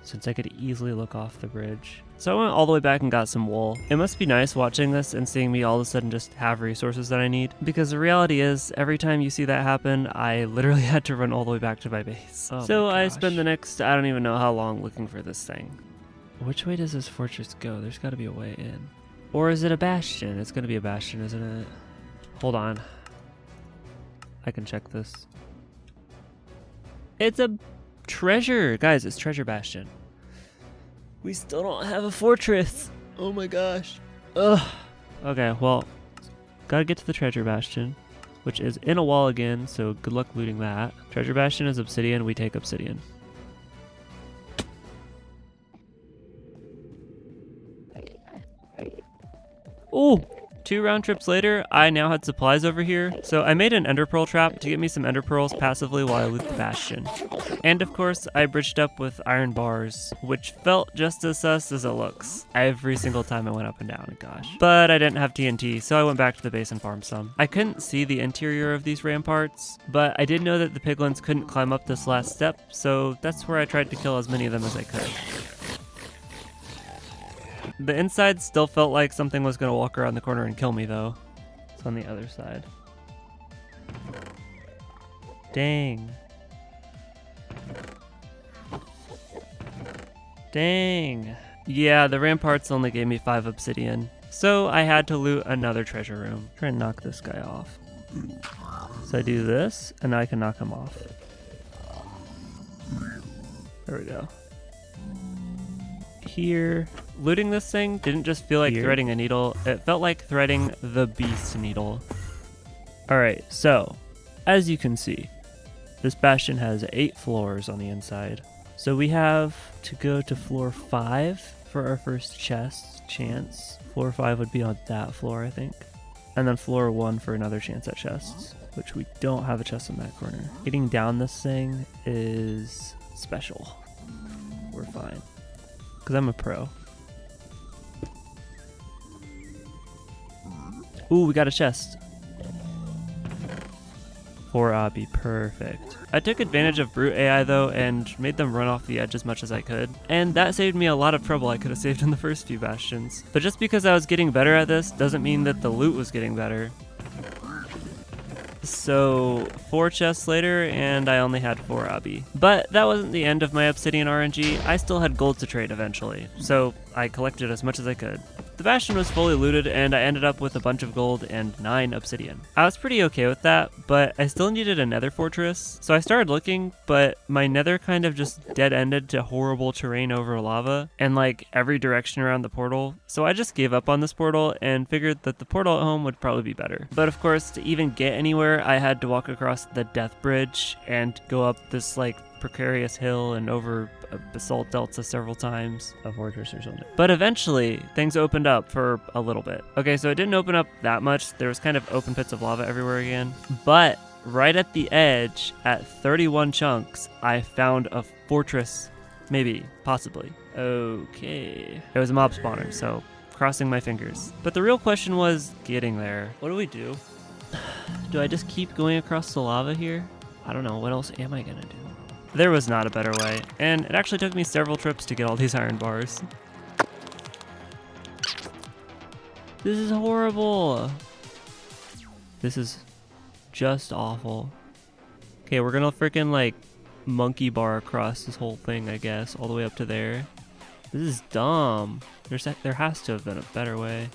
since I could easily look off the bridge. So I went all the way back and got some wool. It must be nice watching this and seeing me all of a sudden just have resources that I need, because the reality is every time you see that happen, I literally had to run all the way back to my base. Oh so I spent the next, I don't even know how long looking for this thing. Which way does this fortress go? There's got to be a way in. Or is it a bastion? It's going to be a bastion, isn't it? Hold on. I can check this. It's a treasure. Guys, it's treasure bastion. We still don't have a fortress. Oh my gosh. Ugh. Okay, well, gotta get to the treasure bastion, which is in a wall again, so good luck looting that. Treasure bastion is obsidian. We take obsidian. Ooh! 2 round trips later, I now had supplies over here, so I made an ender pearl trap to get me some ender pearls passively while I loot the bastion. And of course, I bridged up with iron bars, which felt just as sus as it looks every single time I went up and down, gosh. But I didn't have TNT, so I went back to the base and farmed some. I couldn't see the interior of these ramparts, but I did know that the piglins couldn't climb up this last step, so that's where I tried to kill as many of them as I could. The inside still felt like something was going to walk around the corner and kill me, though. It's on the other side. Dang. Dang. Yeah, the ramparts only gave me 5 obsidian, so I had to loot another treasure room. Try and knock this guy off. So I do this, and now I can knock him off. There we go. Here, looting this thing didn't just feel like threading a needle, it felt like threading the beast needle. Alright, so, as you can see, this bastion has 8 floors on the inside. So we have to go to floor 5 for our first chest chance. Floor 5 would be on that floor, I think. And then floor 1 for another chance at chests, which we don't have a chest in that corner. Getting down this thing is special. We're fine. Because I'm a pro. Ooh, we got a chest. 4 obby, perfect. I took advantage of brute AI though and made them run off the edge as much as I could. And that saved me a lot of trouble I could have saved in the first few bastions. But just because I was getting better at this doesn't mean that the loot was getting better. So 4 chests later and I only had 4 obby. But that wasn't the end of my obsidian RNG. I still had gold to trade eventually, so I collected as much as I could. The bastion was fully looted and I ended up with a bunch of gold and 9 obsidian. I was pretty okay with that, but I still needed a nether fortress. So I started looking, but my nether kind of just dead-ended to horrible terrain over lava and like every direction around the portal. So I just gave up on this portal and figured that the portal at home would probably be better. But of course, to even get anywhere, I had to walk across the death bridge and go up this like precarious hill and over a basalt delta several times. A fortress or something. But eventually, things opened up for a little bit. Okay, so it didn't open up that much. There was kind of open pits of lava everywhere again. But right at the edge, at 31 chunks, I found a fortress. Maybe, possibly. Okay. It was a mob spawner, so crossing my fingers. But the real question was getting there. What do we do? Do I just keep going across the lava here? I don't know. What else am I gonna do? There was not a better way, and it actually took me several trips to get all these iron bars. This is horrible. This is just awful. Okay, we're gonna freaking like monkey bar across this whole thing, I guess, all the way up to there. This is dumb. There has to have been a better way.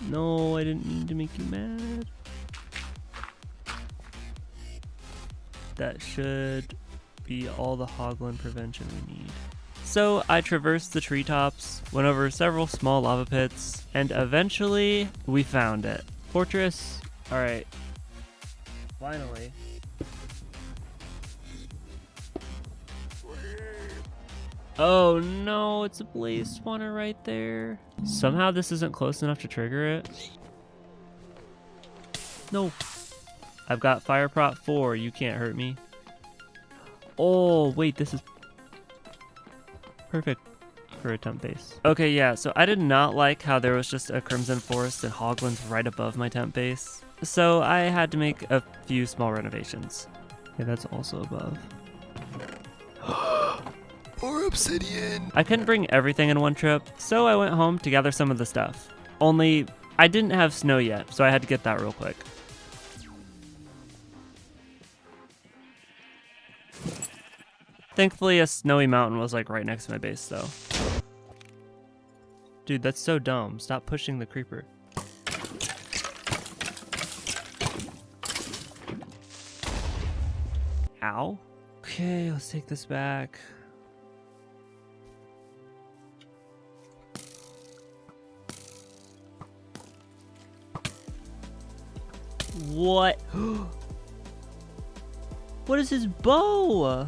No, I didn't mean to make you mad. That should be all the hoglin prevention we need. So I traversed the treetops, went over several small lava pits, and eventually we found it. Fortress. All right. Finally. Oh no, it's a blaze spawner right there. Somehow this isn't close enough to trigger it. No. I've got fire prot 4, you can't hurt me. Oh, wait, this is perfect for a temp base. Okay, yeah, so I did not like how there was just a crimson forest and hoglins right above my temp base. So I had to make a few small renovations. Okay, that's also above. More obsidian. I couldn't bring everything in one trip, so I went home to gather some of the stuff. Only, I didn't have snow yet, so I had to get that real quick. Thankfully, a snowy mountain was like right next to my base, though. Dude, that's so dumb. Stop pushing the creeper. Ow. Okay, let's take this back. What? What is his bow?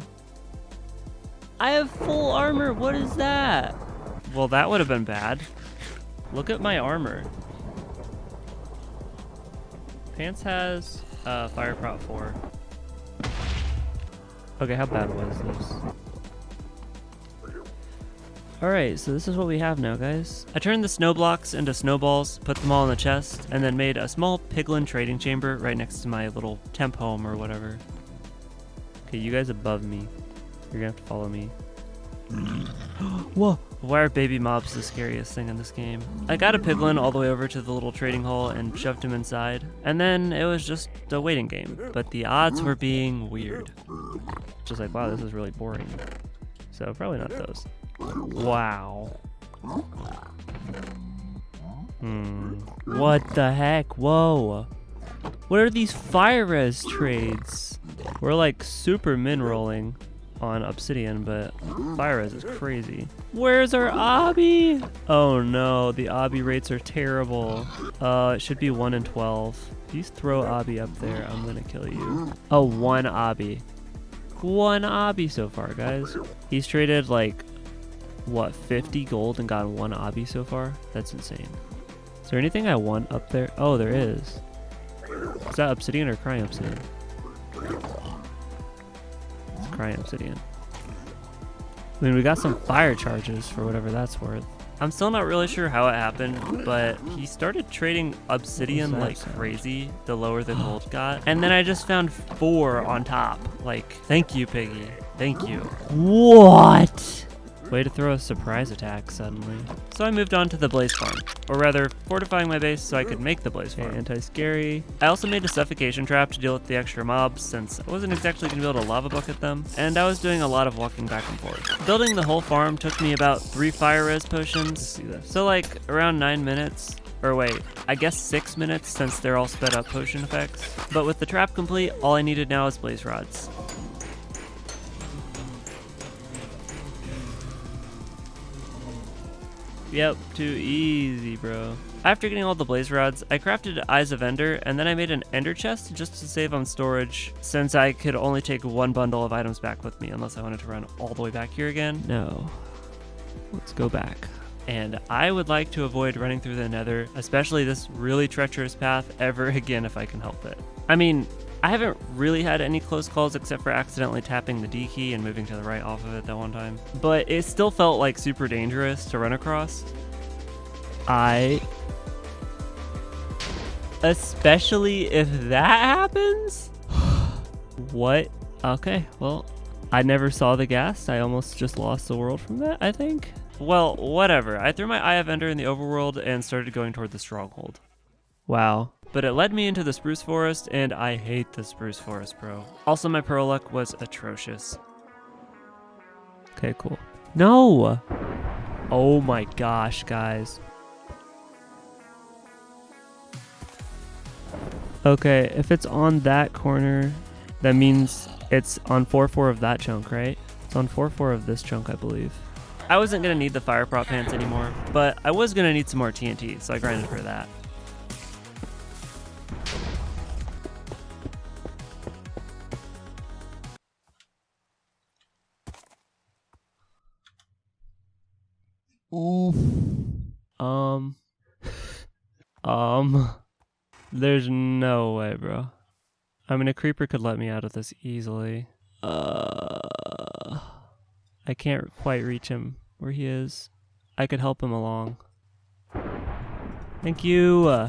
I have full armor. What is that? Well, that would have been bad. Look at my armor. Pants has fire prot 4. Okay, how bad was this? Alright, so this is what we have now, guys. I turned the snow blocks into snowballs, put them all in the chest, and then made a small piglin trading chamber right next to my little temp home or whatever. Okay, you guys above me. You're gonna have to follow me. Whoa! Why are baby mobs the scariest thing in this game? I got a piglin all the way over to the little trading hall and shoved him inside. And then it was just a waiting game. But the odds were being weird. Just like, wow, this is really boring. So probably not those. Wow. What the heck? Whoa. What are these fire res trades? We're like super min rolling on obsidian, but fire res is crazy. Where's our obby? Oh no, the obby rates are terrible. It should be 1 in 12. If you throw obby up there, I'm gonna kill you. Oh, 1 obby. 1 obby so far, guys. He's traded like, what, 50 gold and gotten 1 obby so far? That's insane. Is there anything I want up there? Oh, there is. Is that obsidian or crying obsidian? It's crying obsidian. I mean, we got some fire charges for whatever that's worth. I'm still not really sure how it happened, but he started trading obsidian like crazy the lower the gold got. And then I just found 4 on top. Like, thank you, Piggy. Thank you. What? Way to throw a surprise attack suddenly. So I moved on to the blaze farm, or rather fortifying my base so I could make the blaze farm. Anti-scary. I also made a suffocation trap to deal with the extra mobs since I wasn't exactly gonna be able to lava bucket them, and I was doing a lot of walking back and forth. Building the whole farm took me about 3 fire res potions, so like around 9 minutes. Or wait, I guess 6 minutes since they're all sped up potion effects. But with the trap complete, all I needed now is blaze rods. Yep, too easy, bro. After getting all the blaze rods, I crafted Eyes of Ender, and then I made an ender chest just to save on storage, since I could only take 1 bundle of items back with me unless I wanted to run all the way back here again. No. Let's go back. And I would like to avoid running through the nether, especially this really treacherous path, ever again if I can help it. I mean, I haven't really had any close calls except for accidentally tapping the D key and moving to the right off of it that one time. But it still felt like super dangerous to run across. Especially if that happens? What? Okay, well, I never saw the ghast. I almost just lost the world from that, I think. Well, whatever. I threw my Eye of Ender in the overworld and started going toward the stronghold. Wow. But it led me into the spruce forest, and I hate the spruce forest, bro. Also, my pearl luck was atrocious. Okay, cool. No! Oh my gosh, guys. Okay, if it's on that corner, that means it's on 4-4 of that chunk, right? It's on 4-4 of this chunk, I believe. I wasn't gonna need the fire prop pants anymore, but I was gonna need some more TNT, so I grinded for that. Oof. There's no way, bro. I mean, a creeper could let me out of this easily. I can't quite reach him where he is. I could help him along. Thank you.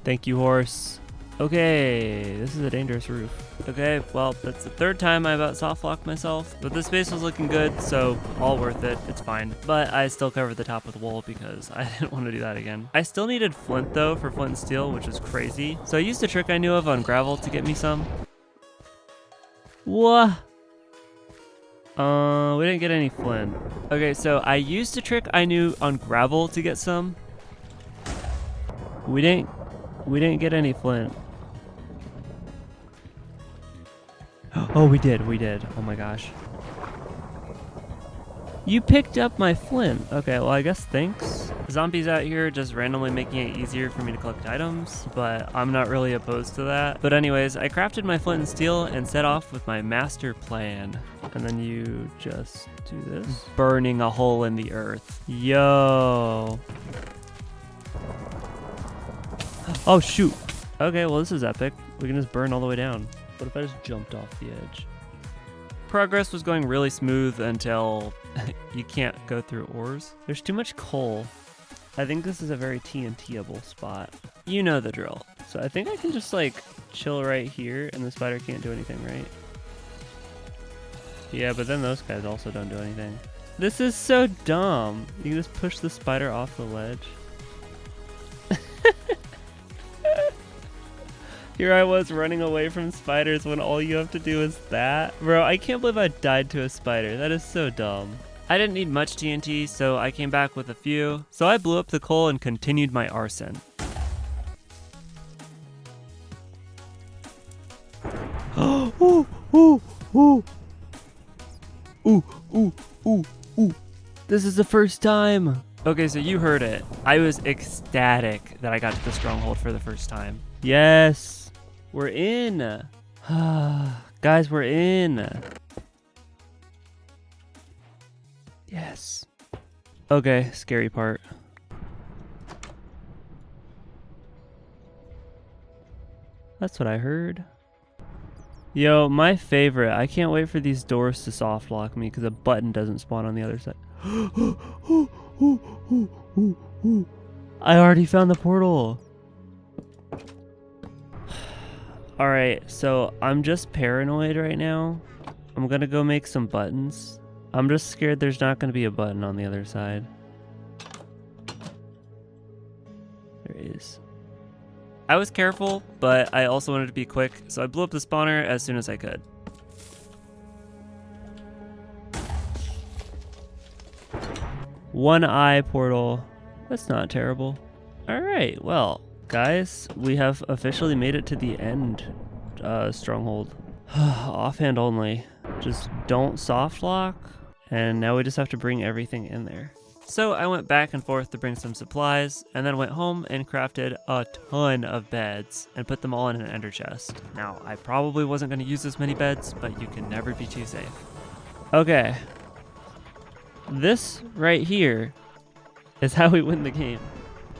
Thank you, horse. Okay, this is a dangerous roof. Okay, well, that's the third time I about soft locked myself, but this base was looking good, so all worth it. It's fine. But I still covered the top with wool because I didn't want to do that again. I still needed flint though for flint and steel, which was crazy. So I used a trick I knew of on gravel to get me some. What? We didn't get any flint. Okay, so I used a trick I knew on gravel to get some. We didn't get any flint. Oh, we did. Oh my gosh. You picked up my flint. Okay, well, I guess thanks. Zombies out here just randomly making it easier for me to collect items, but I'm not really opposed to that. But anyways, I crafted my flint and steel and set off with my master plan. And then you just do this. Burning a hole in the earth. Yo. Oh, shoot. Okay, well, this is epic. We can just burn all the way down. What if I just jumped off the edge? Progress was going really smooth until you can't go through ores. There's too much coal. I think this is a very TNT-able spot. You know the drill. So I think I can just like chill right here and the spider can't do anything, right? Yeah, but then those guys also don't do anything. This is so dumb. You can just push the spider off the ledge. Here I was running away from spiders when all you have to do is that. Bro, I can't believe I died to a spider. That is so dumb. I didn't need much TNT, so I came back with a few. So I blew up the coal and continued my arson. Ooh, ooh, ooh. Ooh, ooh, ooh, ooh. This is the first time. Okay, so you heard it. I was ecstatic that I got to the stronghold for the first time. Yes. We're in. Guys, we're in. Yes. Okay, scary part. That's what I heard. Yo, my favorite. I can't wait for these doors to soft lock me because a button doesn't spawn on the other side. I already found the portal. Alright, so I'm just paranoid right now. I'm gonna go make some buttons. I'm just scared there's not gonna be a button on the other side. There is. I was careful, but I also wanted to be quick, so I blew up the spawner as soon as I could. One eye portal. That's not terrible. Alright, well, guys, we have officially made it to the end stronghold. Offhand only. Just don't soft lock, and now we just have to bring everything in there. So I went back and forth to bring some supplies, and then went home and crafted a ton of beds and put them all in an ender chest. Now, I probably wasn't going to use this many beds, but you can never be too safe. Okay. This right here is how we win the game.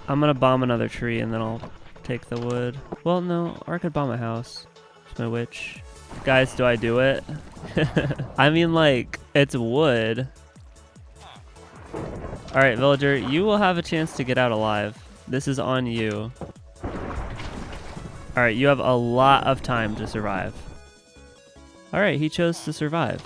I'm gonna bomb another tree and then I'll take the wood. Well, no, or I could bomb a house. It's my witch. Guys, do I do it? I mean, like, it's wood. Alright, villager, you will have a chance to get out alive. This is on you. Alright, you have a lot of time to survive. Alright, he chose to survive.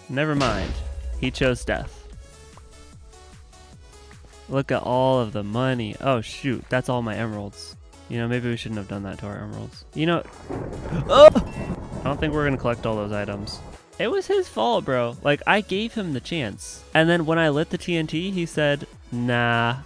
Never mind. He chose death. Look at all of the money. Oh shoot, that's all my emeralds. You know, maybe we shouldn't have done that to our emeralds. You know, oh! I don't think we're gonna collect all those items. It was his fault, bro. Like, I gave him the chance. And then when I lit the TNT, he said, nah.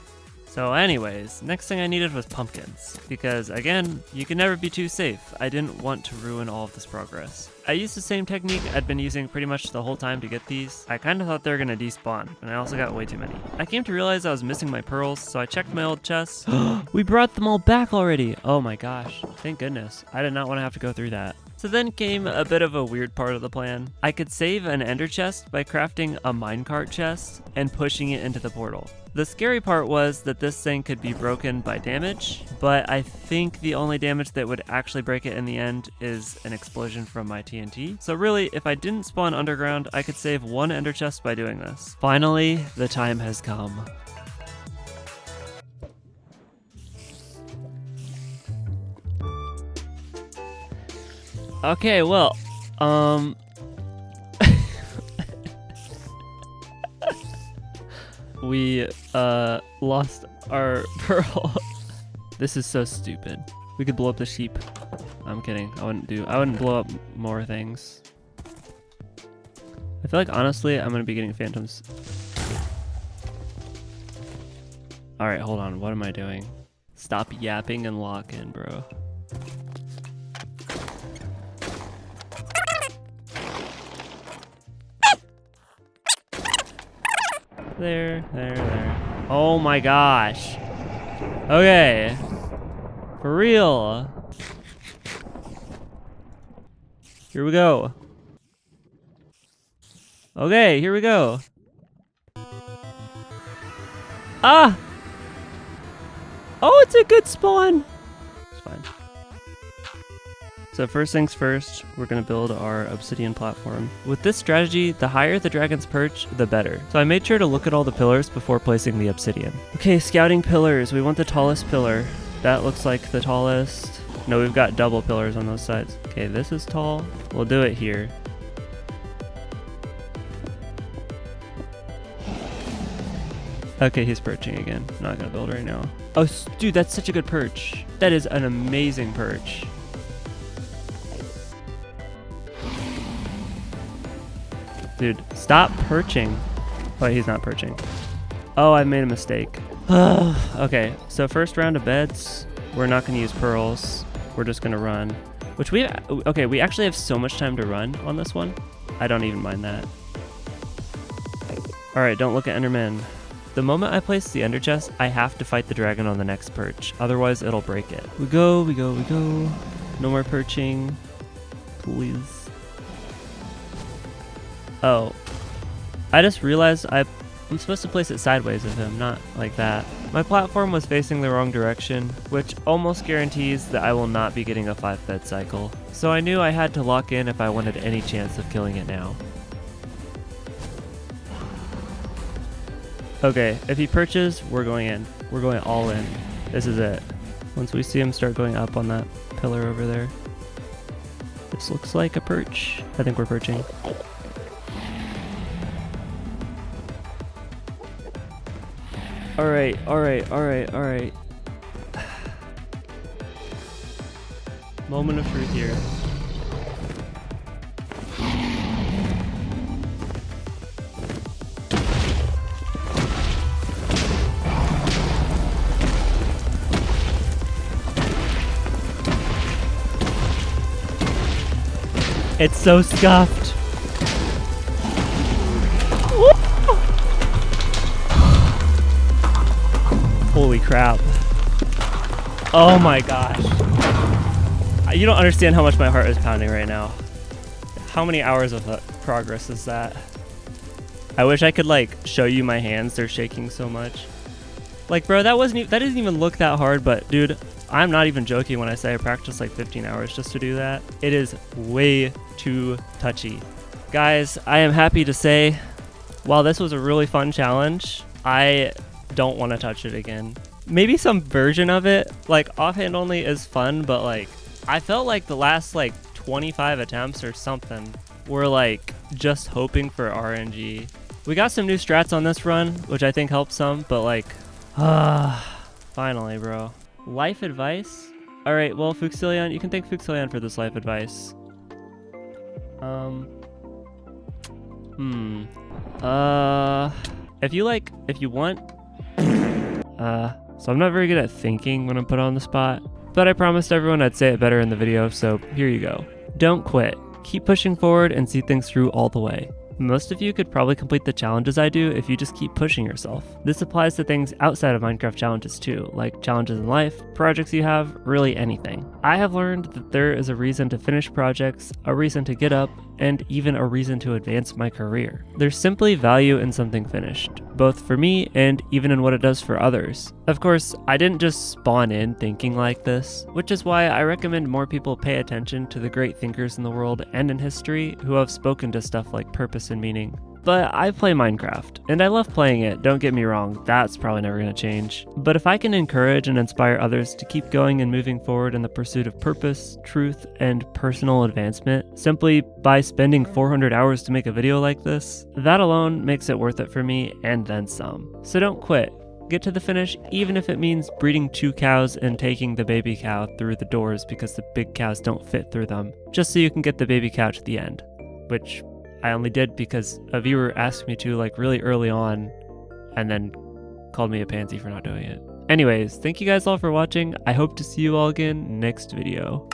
So anyways, next thing I needed was pumpkins. Because again, you can never be too safe. I didn't want to ruin all of this progress. I used the same technique I'd been using pretty much the whole time to get these. I kind of thought they were gonna despawn, and I also got way too many. I came to realize I was missing my pearls, so I checked my old chests. We brought them all back already. Oh my gosh, thank goodness. I did not want to have to go through that. So then came a bit of a weird part of the plan. I could save an ender chest by crafting a minecart chest and pushing it into the portal. The scary part was that this thing could be broken by damage, but I think the only damage that would actually break it in the end is an explosion from my TNT. So really, if I didn't spawn underground, I could save one ender chest by doing this. Finally, the time has come. Okay, well, we lost our pearl. This is so stupid. We could blow up the sheep. I'm kidding. I wouldn't blow up more things. I feel like honestly, I'm gonna be getting phantoms. All right, hold on. What am I doing? Stop yapping and lock in, bro. There. Oh my gosh. Okay. For real. Here we go. Okay, here we go. Ah! Oh, it's a good spawn. It's fine. So first things first, we're gonna build our obsidian platform. With this strategy, the higher the dragons perch, the better. So I made sure to look at all the pillars before placing the obsidian. Okay, scouting pillars. We want the tallest pillar. That looks like the tallest. No, we've got double pillars on those sides. Okay, this is tall. We'll do it here. Okay, he's perching again. Not gonna build right now. Oh, dude, that's such a good perch. That is an amazing perch. Dude, stop perching. Wait, he's not perching. Oh, I made a mistake. Okay, so first round of beds. We're not gonna use pearls. We're just gonna run. Which we actually have so much time to run on this one. I don't even mind that. All right, don't look at Enderman. The moment I place the ender chest, I have to fight the dragon on the next perch. Otherwise, it'll break it. We go. No more perching. Please. Oh. I just realized I'm supposed to place it sideways of him, not like that. My platform was facing the wrong direction, which almost guarantees that I will not be getting a 5-bed cycle. So I knew I had to lock in if I wanted any chance of killing it now. Okay, if he perches, we're going in. We're going all in. This is it. Once we see him start going up on that pillar over there. This looks like a perch. I think we're perching. Alright. Moment of truth here. It's so scuffed. Holy crap. Oh my gosh. You don't understand how much my heart is pounding right now. How many hours of progress is that? I wish I could like show you my hands. They're shaking so much. Like, bro, that didn't even look that hard, but dude, I'm not even joking when I say I practiced like 15 hours just to do that. It is way too touchy. Guys, I am happy to say, while this was a really fun challenge, I don't want to touch it again. Maybe some version of it, like offhand only, is fun, but like I felt like the last like 25 attempts or something were like just hoping for RNG. We got some new strats on this run, which I think helped some, but like, finally, bro. Life advice? All right, well, Fuxilion, you can thank Fuxilion for this life advice. If you want, so I'm not very good at thinking when I'm put on the spot, but I promised everyone I'd say it better in the video, so here you go. Don't quit. Keep pushing forward and see things through all the way. Most of you could probably complete the challenges I do if you just keep pushing yourself. This applies to things outside of Minecraft challenges too, like challenges in life, projects you have, really anything. I have learned that there is a reason to finish projects, a reason to get up, and even a reason to advance my career. There's simply value in something finished, both for me and even in what it does for others. Of course, I didn't just spawn in thinking like this, which is why I recommend more people pay attention to the great thinkers in the world and in history who have spoken to stuff like purpose and meaning. But I play Minecraft, and I love playing it, don't get me wrong, that's probably never going to change. But if I can encourage and inspire others to keep going and moving forward in the pursuit of purpose, truth, and personal advancement, simply by spending 400 hours to make a video like this, that alone makes it worth it for me, and then some. So don't quit. Get to the finish, even if it means breeding 2 cows and taking the baby cow through the doors because the big cows don't fit through them, just so you can get the baby cow to the end. Which I only did because a viewer asked me to like really early on and then called me a pansy for not doing it. Anyways, thank you guys all for watching. I hope to see you all again next video.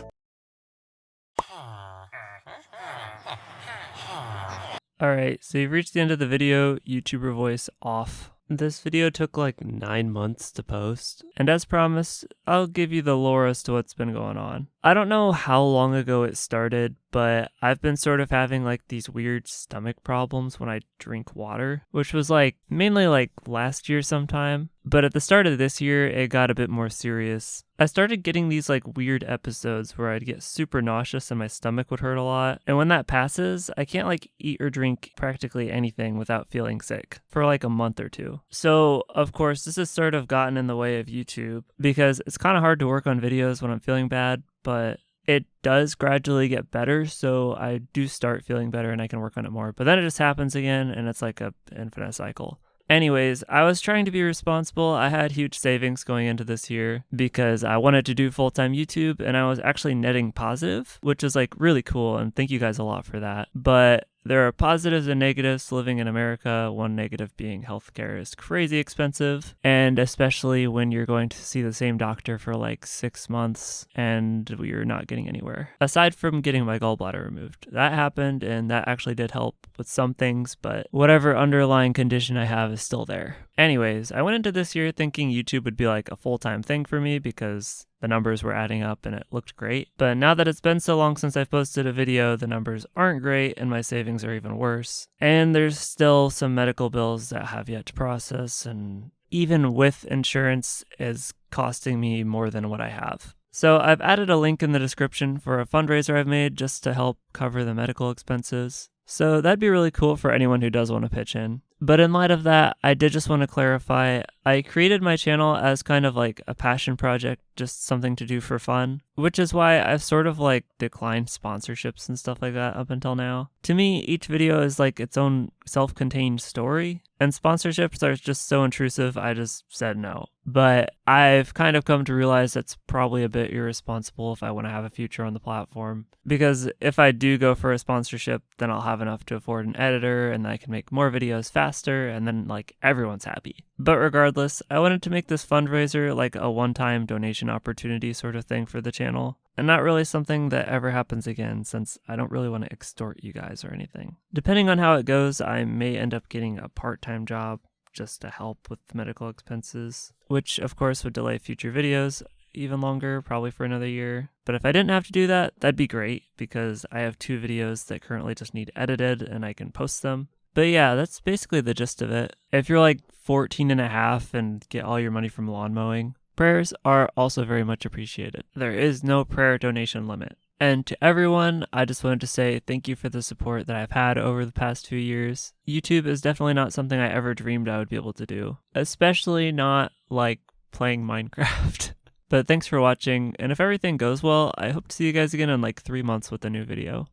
Alright, so you've reached the end of the video, YouTuber voice off. This video took like 9 months to post, and as promised, I'll give you the lore as to what's been going on. I don't know how long ago it started, but I've been sort of having like these weird stomach problems when I drink water, which was like mainly like last year sometime, but at the start of this year, it got a bit more serious. I started getting these like weird episodes where I'd get super nauseous and my stomach would hurt a lot, and when that passes, I can't like eat or drink practically anything without feeling sick for like a month or two. So of course, this has sort of gotten in the way of YouTube because it's kind of hard to work on videos when I'm feeling bad, but it does gradually get better, so I do start feeling better and I can work on it more. But then it just happens again, and it's like an infinite cycle. Anyways, I was trying to be responsible. I had huge savings going into this year because I wanted to do full-time YouTube, and I was actually netting positive, which is like really cool, and thank you guys a lot for that. But there are positives and negatives to living in America, one negative being healthcare is crazy expensive, and especially when you're going to see the same doctor for like 6 months and you're not getting anywhere. Aside from getting my gallbladder removed. That happened, and that actually did help with some things, but whatever underlying condition I have is still there. Anyways, I went into this year thinking YouTube would be like a full-time thing for me because the numbers were adding up and it looked great. But now that it's been so long since I've posted a video, the numbers aren't great and my savings are even worse. And there's still some medical bills that have yet to process, and even with insurance is costing me more than what I have. So I've added a link in the description for a fundraiser I've made just to help cover the medical expenses. So that'd be really cool for anyone who does want to pitch in. But in light of that, I did just want to clarify, I created my channel as kind of like a passion project, just something to do for fun, which is why I've sort of like declined sponsorships and stuff like that up until now. To me, each video is like its own self-contained story, and sponsorships are just so intrusive, I just said no. But I've kind of come to realize that's probably a bit irresponsible if I want to have a future on the platform, because if I do go for a sponsorship, then I'll have enough to afford an editor and I can make more videos faster, and then like everyone's happy. But regardless, I wanted to make this fundraiser like a one-time donation opportunity sort of thing for the channel, and not really something that ever happens again, since I don't really want to extort you guys or anything. Depending on how it goes, I may end up getting a part-time job just to help with medical expenses, which of course would delay future videos even longer, probably for another year. But if I didn't have to do that, that'd be great, because I have 2 videos that currently just need edited and I can post them. But yeah, that's basically the gist of it. If you're like 14 and a half and get all your money from lawn mowing, prayers are also very much appreciated. There is no prayer donation limit. And to everyone, I just wanted to say thank you for the support that I've had over the past 2 years. YouTube is definitely not something I ever dreamed I would be able to do, especially not like playing Minecraft. But thanks for watching, and if everything goes well, I hope to see you guys again in like 3 months with a new video.